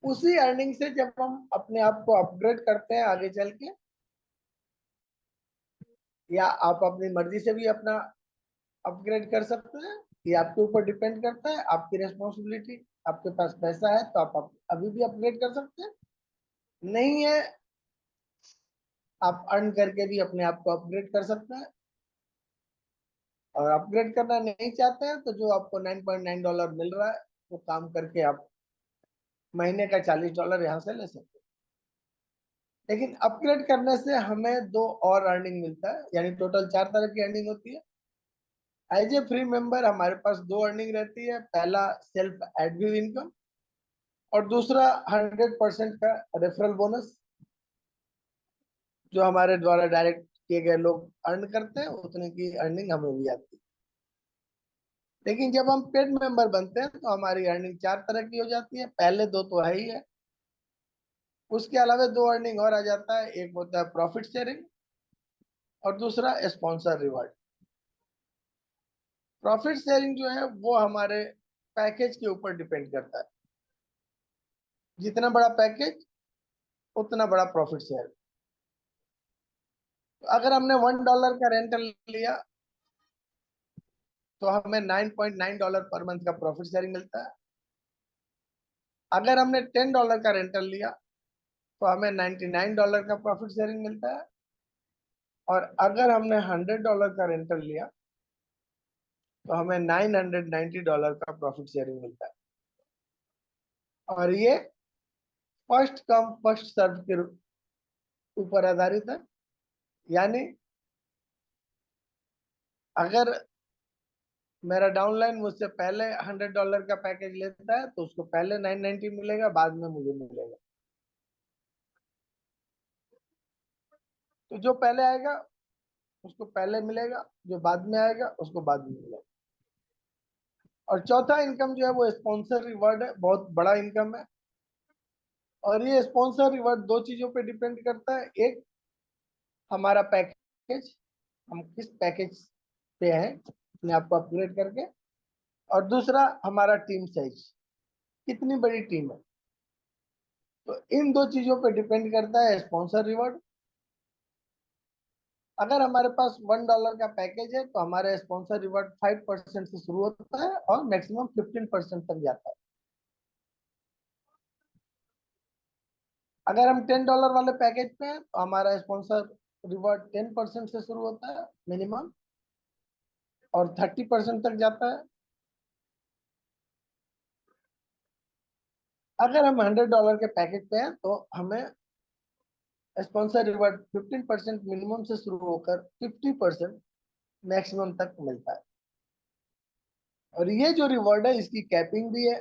S2: उसी अर्निंग से जब हम अपने आप को अपग्रेड करते हैं आगे चल के, या आप अपनी मर्जी से भी अपना अपग्रेड कर सकते हैं, ये आपके ऊपर डिपेंड करता है, आपकी रिस्पॉन्सिबिलिटी। आपके पास पैसा है तो आप अभी भी अपग्रेड कर सकते हैं, नहीं है आप अर्न करके भी अपने आप को अपग्रेड कर सकते हैं। और अपग्रेड करना नहीं चाहते हैं तो जो आपको $9.9 मिल रहा है वो काम करके आप महीने का $40 यहाँ से ले सकते हैं। लेकिन अपग्रेड करने से हमें 2 और अर्निंग मिलता है, यानी टोटल 4 तरह की अर्निंग होती है। एज ए फ्री मेंबर हमारे पास 2 अर्निंग रहती है, पहला सेल्फ एडमिन इनकम और दूसरा 100% का रेफरल बोनस, जो हमारे द्वारा डायरेक्ट किए गए लोग अर्न करते हैं उतने की अर्निंग हमें भी आती है। लेकिन जब हम पेड मेंबर बनते हैं तो हमारी अर्निंग 4 तरह की हो जाती है, पहले 2 तो है ही है, उसके अलावा 2 अर्निंग और आ जाता है, एक होता है प्रॉफिट शेयरिंग और दूसरा स्पॉन्सर रिवॉर्ड। प्रॉफिट शेयरिंग जो है वो हमारे पैकेज के ऊपर डिपेंड करता है, जितना बड़ा पैकेज उतना बड़ा प्रॉफिट शेयर। तो अगर हमने $1 का रेंटल लिया तो हमें $9.9 पर मंथ का प्रॉफिट शेयरिंग मिलता है। अगर हमने $10 का रेंटल लिया तो हमें $99 का प्रॉफिट शेयरिंग मिलता है। और अगर हमने $100 का रेंटल लिया तो हमें $990 का प्रॉफिट शेयरिंग मिलता है। और ये फर्स्ट कम फर्स्ट सर्व के ऊपर आधारित है, यानी अगर मेरा डाउनलाइन मुझसे पहले $100 का पैकेज लेता है तो उसको पहले 990 मिलेगा, बाद में मुझे मिलेगा। तो जो पहले आएगा उसको पहले मिलेगा, जो बाद में आएगा उसको बाद में मिलेगा। और चौथा इनकम जो है वो स्पॉन्सर रिवॉर्ड है, बहुत बड़ा इनकम है। और ये स्पॉन्सर रिवॉर्ड 2 चीजों पे डिपेंड करता है, एक हमारा पैकेज, हम किस पैकेज पे हैं अपने आप को अपग्रेड करके, और दूसरा हमारा टीम साइज, कितनी बड़ी टीम है। तो इन 2 चीजों पे डिपेंड करता है स्पॉन्सर रिवॉर्ड। अगर हमारे पास $1 का पैकेज है तो हमारे स्पॉन्सर रिवॉर्ड 5% से शुरू होता है और मैक्सिमम 15% तक जाता है। अगर हम $10 वाले पैकेज पे हैं तो हमारा स्पॉन्सर रिवॉर्ड 10% से शुरू होता है मिनिमम और 30% तक जाता है। अगर हम $100 के पैकेज पे हैं तो हमें स्पॉन्सर रिवॉर्ड 15% मिनिमम से शुरू होकर 50% मैक्सिमम तक मिलता है। और ये जो रिवॉर्ड है इसकी कैपिंग भी है,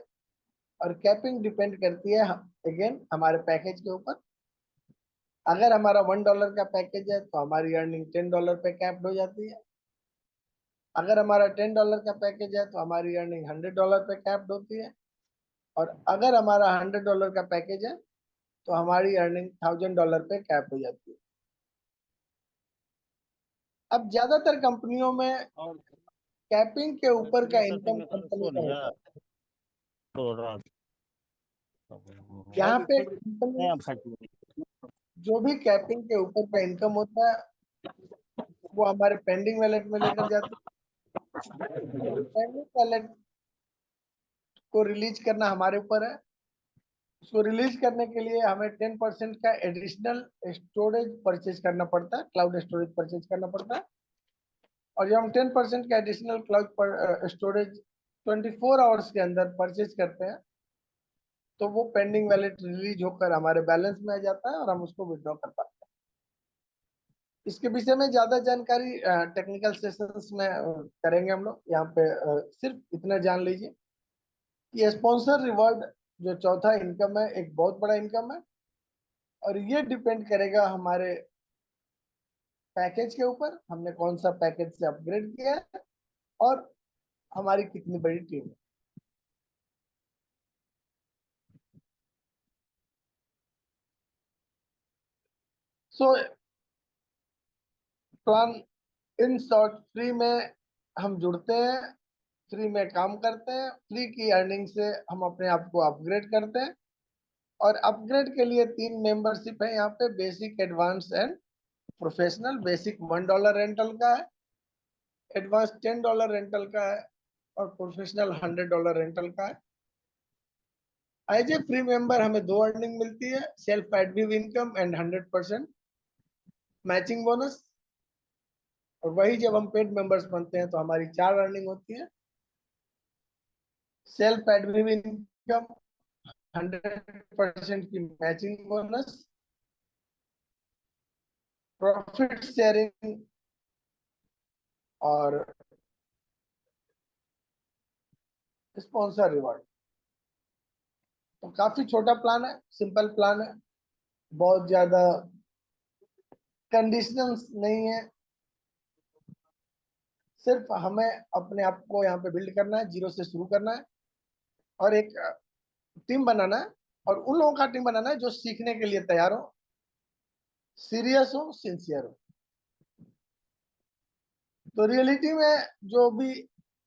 S2: और कैपिंग डिपेंड करती है अगेन हमारे पैकेज के ऊपर। अगर हमारा $1 का पैकेज है तो हमारी अर्निंग $10 पे कैप्ड हो जाती है। अगर हमारा $10 का पैकेज है तो हमारी अर्निंग $100 पे कैप्ड होती है। और अगर हमारा $100 का पैकेज है तो हमारी अर्निंग $1000 पे कैप हो जाती है। अब ज्यादातर कंपनियों में
S4: और
S2: कैपिंग के ऊपर का इनकम
S4: में
S2: कंपनी का होता है।
S4: थोड़ा
S2: यहाँ पे कंपनी जो भी कैपिंग के ऊपर का इनकम होता है वो हमारे पेंडिंग वैलेट में लेकर जाती है। पेंडिंग वैलेट को रिलीज करना हमारे ऊपर है। उसको रिलीज करने के लिए हमें 10% का एडिशनल स्टोरेज परचेज करना पड़ता है, क्लाउड स्टोरेज परचेज करना पड़ता है। और जब हम 10% का एडिशनल क्लाउड स्टोरेज 24 आवर्स के अंदर परचेज करते हैं तो वो पेंडिंग वैलेट रिलीज होकर हमारे बैलेंस में आ जाता है और हम उसको विड्रॉ कर पाते हैं। इसके विषय में ज्यादा जानकारी टेक्निकल सेशंस में करेंगे हम लोग। यहाँ पे सिर्फ इतना जान लीजिए कि स्पॉन्सर रिवॉर्ड जो चौथा इनकम है एक बहुत बड़ा इनकम है और ये डिपेंड करेगा हमारे पैकेज के ऊपर, हमने कौन सा पैकेज से अपग्रेड किया है और हमारी कितनी बड़ी टीम है। So plan in short, free में हम जुड़ते हैं, फ्री में काम करते हैं, फ्री की अर्निंग से हम अपने आप को अपग्रेड करते हैं। और अपग्रेड के लिए 3 मेंबरशिप है यहाँ पे, basic, advance and professional. Basic $1 rental का है, एडवांस $10 रेंटल का है और प्रोफेशनल $100 रेंटल का है। एज ए फ्री मेंबर हमें 2 अर्निंग मिलती है, self admin income and 100% matching bonus. और वही जब हम पेड मेंबर्स बनते हैं तो हमारी 4 अर्निंग होती है, सेल्फ एडमिन इनकम, 100% की मैचिंग बोनस, प्रॉफिट शेयरिंग और स्पॉन्सर रिवॉर्ड। तो काफी छोटा प्लान है, सिंपल प्लान है, बहुत ज्यादा कंडीशंस नहीं है। सिर्फ हमें अपने आप को यहाँ पे बिल्ड करना है, जीरो से शुरू करना है और एक टीम बनाना है। और उन लोगों का टीम बनाना है जो सीखने के लिए तैयार हो, सीरियस हो, सिंसियर हो। तो रियलिटी में जो भी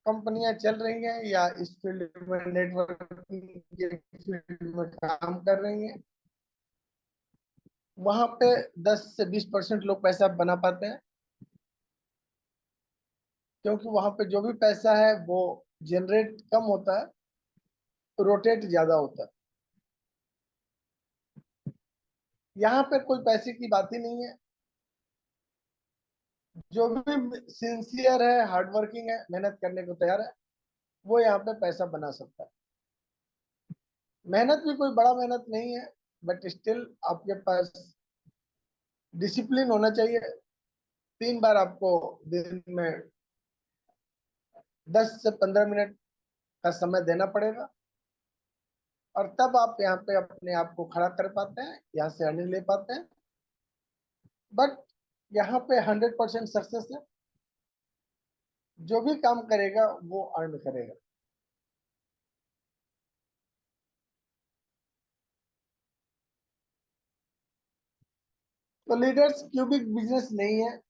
S2: कंपनियां चल रही हैं या इस फील्ड में, नेटवर्किंग के फील्ड में काम कर रही हैं, वहां पे 10 से 20% लोग पैसा बना पाते हैं क्योंकि वहां पे जो भी पैसा है वो जनरेट कम होता है, रोटेट ज्यादा होता है। यहाँ पे कोई पैसे की बात ही नहीं है। जो भी सिंसियर है, हार्डवर्किंग है, मेहनत करने को तैयार है, वो यहाँ पे पैसा बना सकता है। मेहनत भी कोई बड़ा मेहनत नहीं है, बट स्टिल आपके पास डिसिप्लिन होना चाहिए। 3 बार आपको दिन में 10 से 15 मिनट का समय देना पड़ेगा और तब आप यहाँ पे अपने आप को खड़ा कर पाते हैं, यहाँ से अर्निंग ले पाते हैं। बट यहाँ पे 100% सक्सेस है, जो भी काम करेगा वो अर्न करेगा। तो लीडर्स क्यूबिक बिजनेस नहीं है,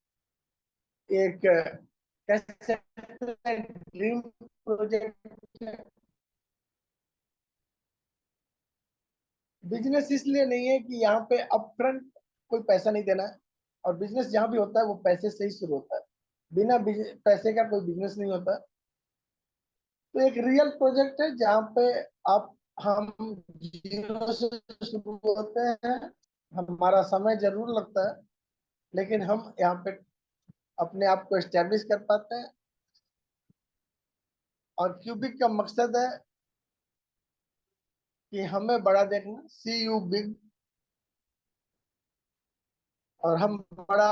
S2: एक ड्रीम प्रोजेक्ट है। बिजनेस इसलिए नहीं है कि यहाँ पे अपफ्रंट कोई पैसा नहीं देना है, और बिजनेस जहाँ भी होता है वो पैसे से ही शुरू होता है, बिना पैसे का कोई बिजनेस नहीं होता। तो एक रियल प्रोजेक्ट है जहाँ पे आप, हम जीरो से शुरू होते हैं, हमारा समय जरूर लगता है लेकिन हम यहाँ पे अपने आप को एस्टेब्लिश कर पाते हैं। और क्यूबिक का मकसद है कि हमें बड़ा देखना, सी यू बिग। और हम बड़ा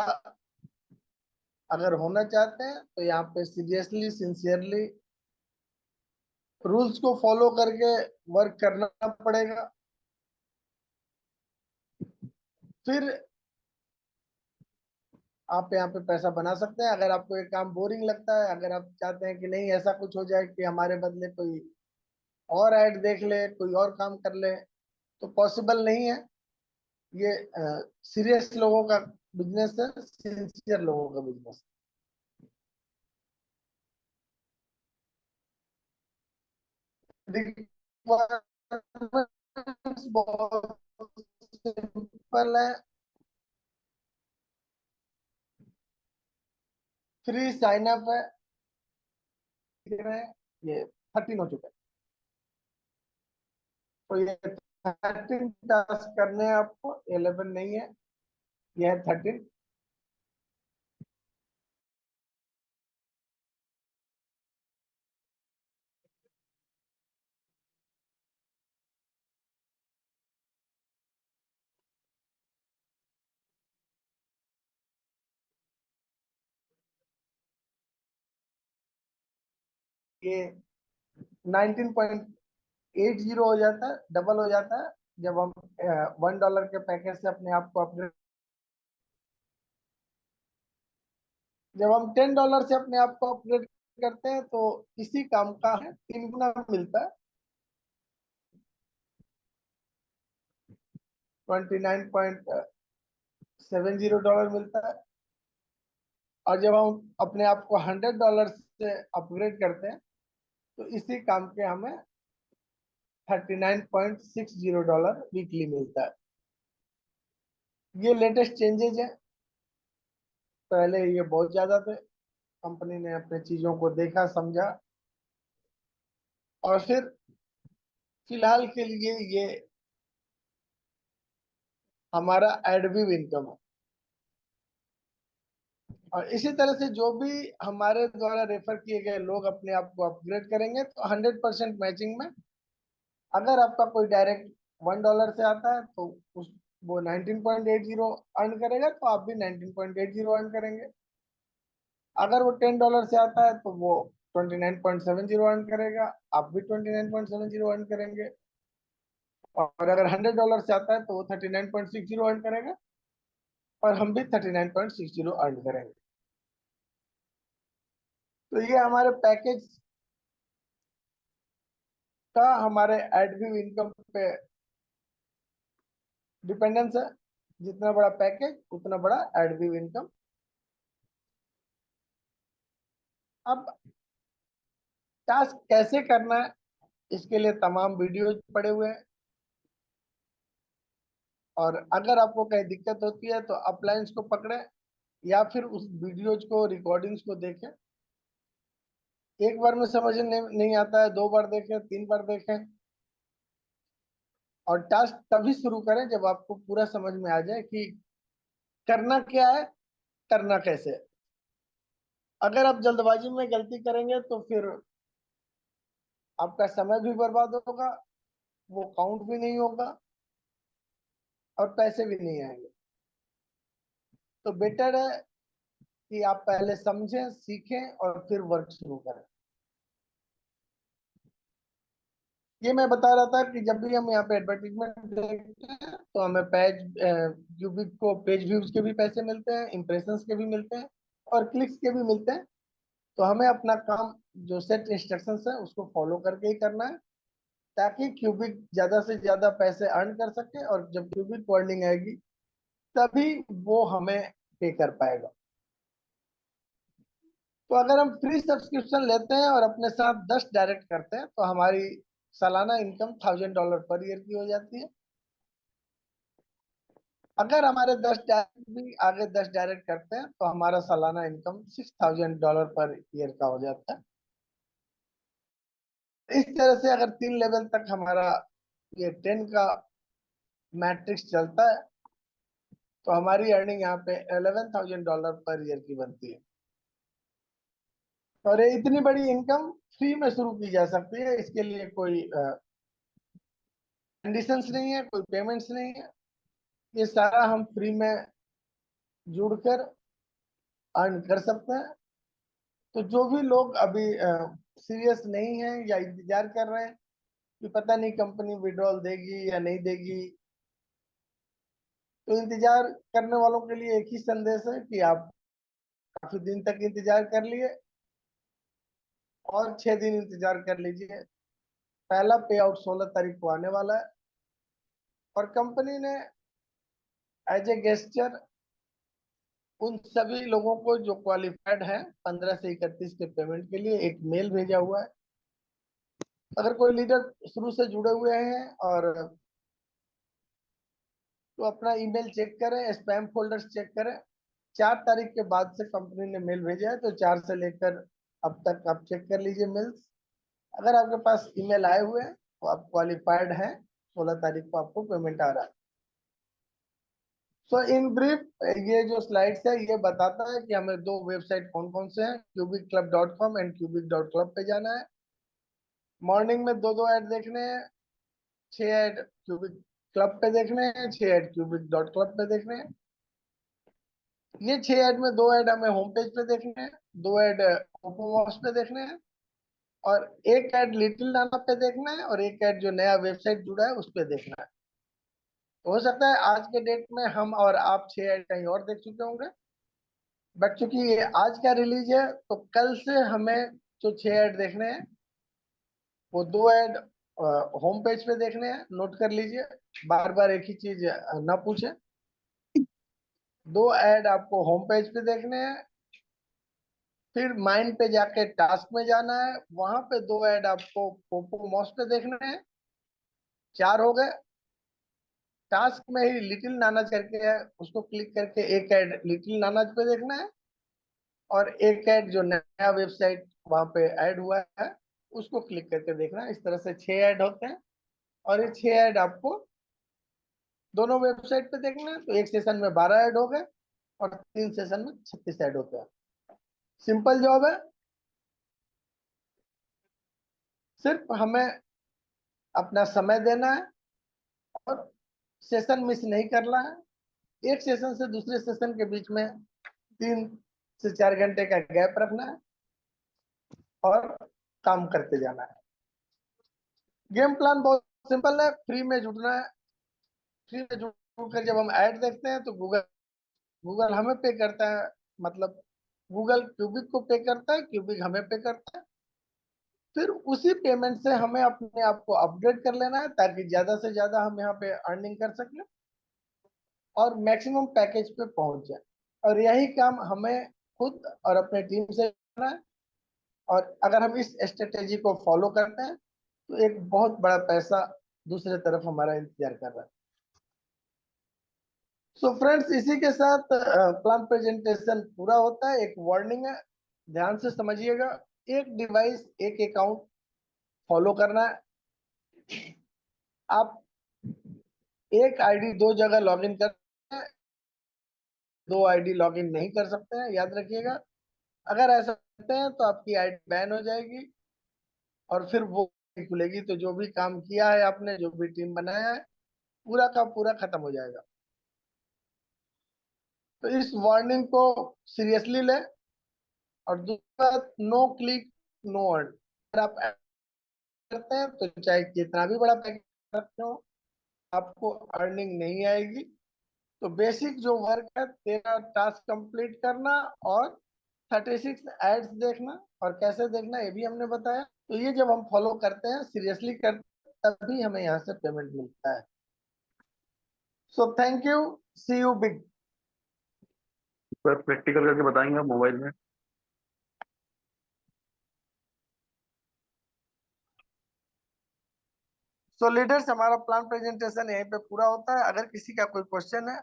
S2: अगर होना चाहते हैं तो यहाँ पे सीरियसली, सिंसियरली रूल्स को फॉलो करके वर्क करना पड़ेगा। फिर आप यहाँ पे पैसा बना सकते हैं। अगर आपको ये काम बोरिंग लगता है, अगर आप चाहते हैं कि नहीं ऐसा कुछ हो जाए कि हमारे बदले कोई और ऐड देख ले, कोई और काम कर ले, तो पॉसिबल नहीं है। ये सीरियस लोगों का बिजनेस है, सिंसियर लोगों का बिजनेस। बहुत सिंपल है। फ्री साइन अप है। देख रहे हैं ये 13 हो चुका है। तो ये 13 टास्क करने हैं आपको, 11 नहीं है, ये है 13। ये 19.80 हो जाता है, डबल हो जाता है जब हम $1 के पैकेज से अपने आप को अपग्रेड। जब हम $10 से अपने आप को अपग्रेड करते हैं तो इसी काम का है 3 गुना मिलता है, $29.70 मिलता है। और जब हम अपने आप को $100 से अपग्रेड करते हैं तो इसी काम के हमें $39.60 वीकली मिलता है। ये लेटेस्ट चेंजेज है। पहले ये बहुत ज्यादा थे, कंपनी ने अपने चीजों को देखा समझा और फिर फिलहाल के लिए ये हमारा एडविव इनकम है। और इसी तरह से जो भी हमारे द्वारा रेफर किए गए लोग अपने आप को अपग्रेड करेंगे तो 100% मैचिंग में, अगर आपका कोई डायरेक्ट $1 से आता है तो उस वो 19.80 अर्न करेगा, तो आप भी 19.80 अर्न करेंगे। अगर वो $10 से आता है तो वो 29.70 अर्न करेगा, आप भी 29.70 अर्न करेंगे। और अगर $100 से आता है तो वो 39.60 अर्न करेगा और हम भी 39.60 अर्न करेंगे। तो ये हमारे पैकेज का हमारे एडविव इनकम पे डिपेंडेंस है। जितना बड़ा पैकेज उतना बड़ा एडविव इनकम। अब टास्क कैसे करना है, इसके लिए तमाम वीडियोज पड़े हुए हैं। और अगर आपको कहीं दिक्कत होती है तो अपलाइंस को पकड़े या फिर उस वीडियोज को, रिकॉर्डिंग्स को देखें। एक बार में समझ नहीं आता है, 2 बार देखें, 3 बार देखें। और टास्क तभी शुरू करें जब आपको पूरा समझ में आ जाए कि करना क्या है, करना कैसे है। अगर आप जल्दबाजी में गलती करेंगे तो फिर आपका समय भी बर्बाद होगा, वो काउंट भी नहीं होगा और पैसे भी नहीं आएंगे। तो बेटर है कि आप पहले समझें, सीखें और फिर वर्क शुरू करें। ये मैं बता रहा था कि जब भी हम यहाँ पे एडवर्टीजमेंट देखते हैं तो हमें क्यूबिक को पेज व्यूज के भी पैसे मिलते हैं, इंप्रेशंस के भी मिलते हैं और क्लिक्स के भी मिलते हैं। तो हमें अपना काम जो सेट इंस्ट्रक्शंस है उसको फॉलो करके ही करना है, ताकि क्यूबिक ज्यादा से ज्यादा पैसे अर्न कर सके। और जब क्यूबिक को अर्निंग आएगी तभी वो हमें पे कर पाएगा। तो अगर हम फ्री सब्सक्रिप्शन लेते हैं और अपने साथ 10 डायरेक्ट करते हैं तो हमारी सालाना इनकम $1000 पर ईयर की हो जाती है। अगर हमारे 10 डायरेक्ट भी आगे 10 डायरेक्ट करते हैं तो हमारा सालाना इनकम $6000 पर ईयर का हो जाता है। इस तरह से अगर 3 लेवल तक हमारा ये 10 का मैट्रिक्स चलता है तो हमारी अर्निंग यहाँ पे $11000 पर ईयर की बनती है। और ये इतनी बड़ी इनकम फ्री में शुरू की जा सकती है। इसके लिए कोई कंडीशंस नहीं है, कोई पेमेंट्स नहीं है। ये सारा हम फ्री में जुड़कर अर्न कर सकते हैं। तो जो भी लोग अभी सीरियस नहीं है या इंतजार कर रहे हैं कि पता नहीं कंपनी विड्रॉल देगी या नहीं देगी, तो इंतजार करने वालों के लिए एक ही संदेश है कि आप काफी दिन तक इंतजार कर लिए और 6 दिन इंतजार कर लीजिए। पहला पे आउट 16 तारीख को आने वाला है और कंपनी ने एज ए गेस्टर उन सभी लोगों को जो क्वालिफाइड हैं 15 से 31 के पेमेंट के लिए एक मेल भेजा हुआ है। अगर कोई लीडर शुरू से जुड़े हुए हैं और तो अपना ईमेल चेक करें, स्पैम फोल्डर्स चेक करें। 4 तारीख के बाद से कंपनी ने मेल भेजा है, तो 4 से लेकर अब तक आप चेक कर लीजिए मेल्स। अगर आपके पास ईमेल आए हुए हैं तो आप क्वालिफाइड हैं, 16 तारीख को आपको पेमेंट आ रहा है। सो इन ब्रीफ ये जो स्लाइड्स है ये बताता है कि हमें 2 वेबसाइट कौन कौन से हैं, cubicclub.com एंड cubic.club पे जाना है। मॉर्निंग में 2 ऐड देखने हैं, 6 ऐड क्यूबिक क्लब पे देखने हैं, 6 ऐड cubic.club पे देखने हैं। ये 6 ऐड में 2 ऐड हमें होम पेज पे देखने हैं, 2 ऐड ओपोमॉस पे देखने हैं और एक ऐड लिटिल नाना पे देखना है और एक ऐड जो नया वेबसाइट जुड़ा है उस पे देखना है। तो हो सकता है आज के डेट में हम और आप 6 ऐड कहीं और देख चुके होंगे, बट चूंकि ये आज का रिलीज है तो कल से हमें जो 6 ऐड देखने हैं वो 2 ऐड होम पेज पे देखने हैं। नोट कर लीजिए, बार बार एक ही चीज ना पूछे। 2 ऐड आपको होम पेज पे देखने हैं, फिर माइंड पे जाके टास्क में जाना है, वहां पे 2 ऐड आपको पोपो मॉस पे देखने हैं। 4 हो गए। टास्क में ही लिटिल नानाज करके है, उसको क्लिक करके एक ऐड लिटिल नानाज पे देखना है और एक ऐड जो नया वेबसाइट वहां पे ऐड हुआ है उसको क्लिक करके देखना है। इस तरह से 6 ऐड होते हैं और ये 6 ऐड आपको दोनों वेबसाइट पे देखना है। तो एक सेशन में 12 ऐड हो गए और 3 सेशन में 36 ऐड होते हैं। सिंपल जॉब है, सिर्फ हमें अपना समय देना है और सेशन मिस नहीं करना है। एक सेशन से दूसरे सेशन के बीच में 3 से 4 घंटे का गैप रखना है और काम करते जाना है। गेम प्लान बहुत सिंपल है, फ्री में जुड़ना है। फ्री में जुड़कर जब हम ऐड देखते हैं तो गूगल गूगल हमें पे करता है, मतलब गूगल क्यूबिक को पे करता है, क्यूबिक हमें पे करता है। फिर उसी पेमेंट से हमें अपने आप को अपग्रेड कर लेना है ताकि ज्यादा से ज्यादा हम यहाँ पे अर्निंग कर सकें और मैक्सिमम पैकेज पे पहुंच जाए। और यही काम हमें खुद और अपने टीम से करना है। और अगर हम इस स्ट्रेटेजी को फॉलो करते हैं तो एक बहुत बड़ा पैसा दूसरे तरफ हमारा इंतजार कर रहा है। सो फ्रेंड्स, इसी के साथ प्लान प्रेजेंटेशन पूरा होता है। एक वार्निंग है, ध्यान से समझिएगा। एक डिवाइस एक अकाउंट फॉलो करना है। आप एक आईडी 2 जगह लॉगिन कर सकते हैं, 2 आईडी लॉगिन नहीं कर सकते हैं, याद रखिएगा। अगर ऐसा करते हैं तो आपकी आईडी बैन हो जाएगी और फिर वो खुलेगी तो जो भी काम किया है आपने, जो भी टीम बनाया है, पूरा का पूरा खत्म हो जाएगा। तो इस वार्निंग को सीरियसली लें। और दूसरा, नो क्लिक नो अर्न। अगर आप करते हैं तो चाहे जितना भी बड़ा पैकेज रखते हो आपको अर्निंग नहीं आएगी। तो बेसिक जो वर्क है, तेरा टास्क कंप्लीट करना और 36 एड्स देखना और कैसे देखना ये भी हमने बताया। तो ये जब हम फॉलो करते हैं, सीरियसली करते हैं, तभी हमें यहाँ से पेमेंट मिलता है। So thank you, see you big.
S5: Sir practical करके बताएंगे आप मोबाइल में?
S2: सो लीडर्स, हमारा प्लान प्रेजेंटेशन यहीं पे पूरा होता है। अगर किसी का कोई क्वेश्चन है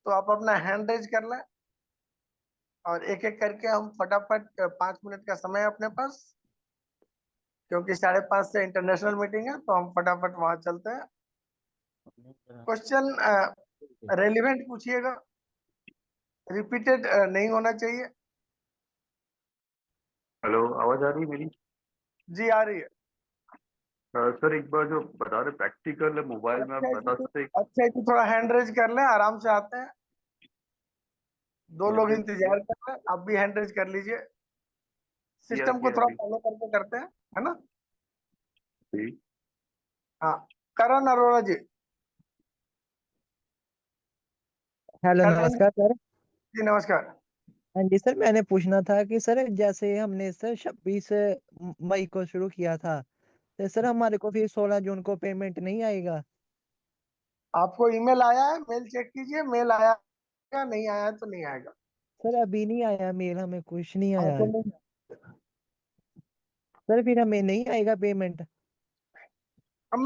S2: तो आप अपना हैंड रेज कर लें और एक एक करके हम फटाफट 5 मिनट का समय है अपने पास, क्योंकि 5:30 से इंटरनेशनल मीटिंग है तो हम फटाफट वहां चलते हैं। क्वेश्चन रेलिवेंट पूछिएगा, रिपीटेड नहीं होना चाहिए।
S5: हेलो, आवाज आ रही है मेरी?
S2: जी आ रही है।
S5: सर एक बार जो बता रहे प्रैक्टिकल मोबाइल में, आप बता सकते हैं?
S2: अच्छा जी, थोड़ा हैंड रेज कर लें, आराम से आते हैं। 2 लोग इंतजार कर रहे हैं, आप भी हैंड रेज कर लीजिए। सिस्टम को
S5: किया
S2: थोड़ा
S5: अभी।
S2: फॉलो करके करते हैं, है ना।
S5: जी।
S2: हाँ, करण अरोड़ा जी।
S6: हेलो
S2: करण
S6: नमस्कार सर।
S2: जी नमस्कार।
S6: हाँ जी सर, मैंने पूछना था कि सर जैसे हमने सर 26 मई को शुरू किया था, तो सर हमारे को फिर 16 जून को पेमेंट नहीं आएगा?
S2: आपको ईमेल आया है, मेल चेक कीजिए, मेल आया है, नहीं आया है तो नहीं आएगा।
S6: सर अभी नहीं आया मेल, हमें कुछ नहीं आया
S2: आपको
S6: है।
S2: नहीं,
S6: सर फिर हमें नहीं आएगा पेमेंट?
S2: अब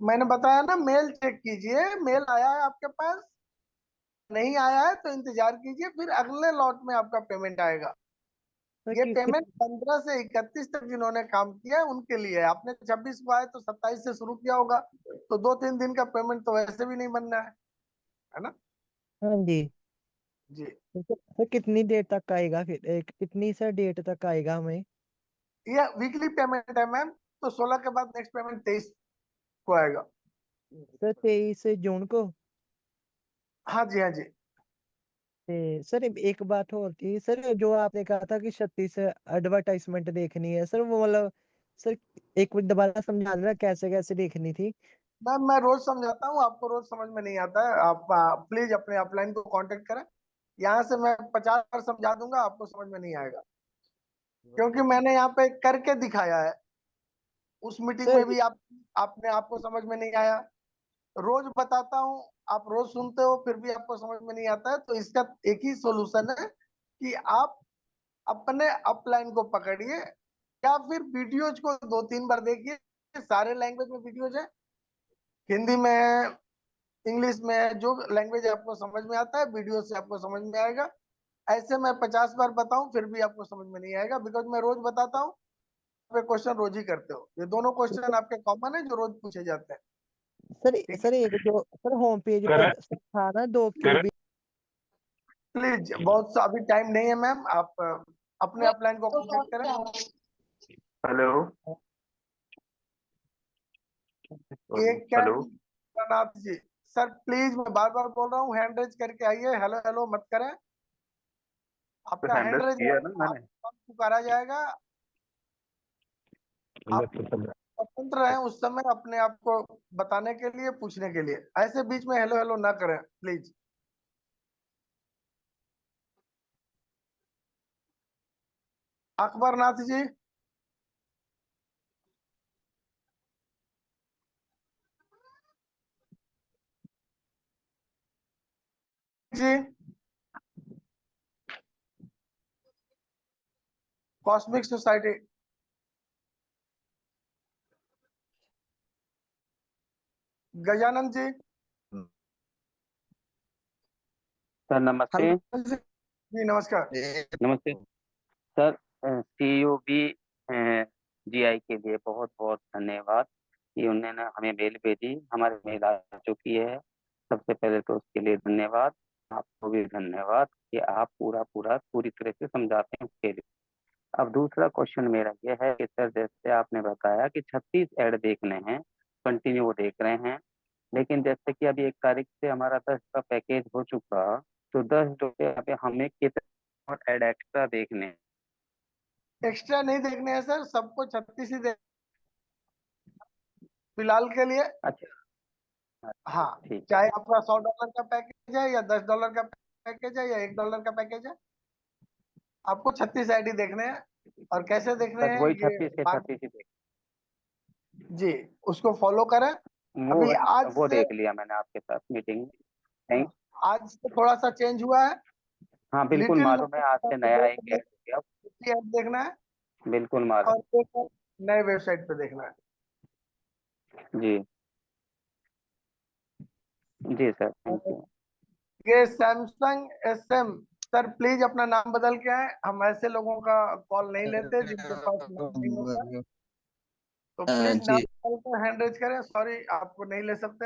S2: मैंने बताया ना, मेल चेक कीजिए, मेल आया है आपके पास, नहीं आया है तो इंतजार कीजिए, फिर अगले लॉट में आपका पेमेंट आएगा।
S6: सर
S2: ये
S6: कि
S2: पेमेंट 15 से 31 तक जिन्होंने काम किया है उनके लिए है। आपने 26 को आए तो 27 से शुरू किया होगा, तो 2-3 दिन का पेमेंट तो वैसे भी नहीं बनना है ना।
S6: हाँ जी।
S2: जी,
S6: तो सर कितनी देर तक आएगा फिर, कितनी सर डेट तक आएगा हमें?
S2: ये वीकली पेमेंट है मैम, तो 16 के बाद नेक्स्ट पेमेंट 23 को आएगा।
S6: सर 23 जून को?
S2: हाँ जी, हाँ जी।
S6: सर एक बात और थी सर, जो आपने कहा था कि 36 एडवर्टाइजमेंट देखनी है सर, वो मतलब सर एक बार दोबारा समझा देना कैसे कैसे देखनी थी।
S2: मैम मैं रोज समझाता हूँ, आपको रोज समझ में नहीं आता है। आप प्लीज अपने अपलाइन को कांटेक्ट करें, यहाँ से मैं 50 बार समझा दूंगा, आपको समझ में नहीं आएगा, क्योंकि मैंने यहाँ पे करके दिखाया है। उस मीटिंग
S6: सर
S2: में भी आपने आपको समझ में नहीं आया। रोज बताता हूँ, आप रोज सुनते हो, फिर भी आपको समझ में नहीं आता है। तो इसका एक ही सोल्यूशन है कि आप अपने अपलाइन को पकड़िए, या फिर वीडियोज को 2-3 बार देखिए। सारे लैंग्वेज में वीडियोज है, हिंदी में है, इंग्लिश में है, जो लैंग्वेज आपको समझ में आता है वीडियो से आपको समझ में आएगा। ऐसे मैं 50 बार बताऊं फिर भी आपको समझ में नहीं आएगा, बिकॉज मैं रोज बताता हूँ, आप क्वेश्चन रोज ही करते हो। ये दोनों क्वेश्चन आपके कॉमन है जो रोज पूछे जाते हैं।
S6: सर
S2: ठीक है,
S6: सर एक जो सर होम पेज पर था ना 2 क्यूबी।
S2: प्लीज, बहुत सा अभी टाइम नहीं है मैम, आप अपने अपलाइन को कांटेक्ट करें।
S5: हेलो।
S2: ये क्या
S5: hello.
S2: Nath ji, sir please मैं बार बार बोल रहा हूँ, हैंड रेज करके आइए, हेलो हेलो मत करें।
S5: तो
S2: आपका
S5: हैंड
S2: हैंड
S5: रेज़
S2: रेज
S5: किया है ना मैंने।
S2: पुकारा जाएगा। आप स्वतंत्र हैं उस समय अपने आप को बताने के लिए, पूछने के लिए। ऐसे बीच में हेलो हेलो ना करें प्लीज। अकबर नाथ जी, जी cosmic society, Gajanand ji,
S7: sir नमस्ते।
S2: हनुमान जी नमस्कार।
S7: नमस्ते सर। सीयूबी जीआई के लिए बहुत बहुत धन्यवाद कि उन्होंने हमें मेल भेजी, हमारी मेल आ चुकी है। सबसे पहले तो उसके लिए धन्यवाद। आपको भी धन्यवाद कि आप पूरी तरह से समझाते हैं उसके लिए। अब दूसरा क्वेश्चन मेरा ये है कि सर जैसे आपने बताया कि 36 ऐड देखने हैं, कंटिन्यू वो देख रहे हैं, लेकिन जैसे कि अभी 1 तारीख से हमारा 10 का पैकेज हो चुका, तो 10 पे हमें कितने और ऐड एक्स्ट्रा देखने हैं?
S2: एक्स्ट्रा नहीं देखने हैं सर, सबको 36 ही फिलहाल के लिए।
S7: अच्छा।
S2: हाँ,
S7: ठीक।
S2: चाहे आपका $100 का पैकेज है या $10 का पैकेज है या $1 का पैकेज है, आपको 36 आईडी देखने हैं। और कैसे देखने
S7: बस
S2: हैं
S7: वही
S2: ये
S7: 36 के
S2: बात,
S7: 36 ही देख।
S2: जी उसको फॉलो करें। अभी आज
S7: वो
S2: से,
S7: देख लिया मैंने आपके साथ मीटिंग में। थैंक।
S2: आज से थोड़ा सा चेंज हुआ है।
S7: हाँ बिल्कुल
S2: लिटिल
S7: मालूम है, आज से नया एक ऐड हो गया।
S2: ऐड देखना है,
S7: बिल्कुल मालूम।
S2: और एक नए वेबसाइट पे देखना है।
S7: जी जी सर, थैंक यू।
S2: ये सैमसंग SM, सर प्लीज अपना नाम बदल के आए, हम ऐसे लोगों का कॉल नहीं लेते जिनके पास नाम नहीं होता। तो प्लीज नाम
S6: जी
S2: बदल कर हैंड रेज करें, सॉरी आपको नहीं ले सकते हैं।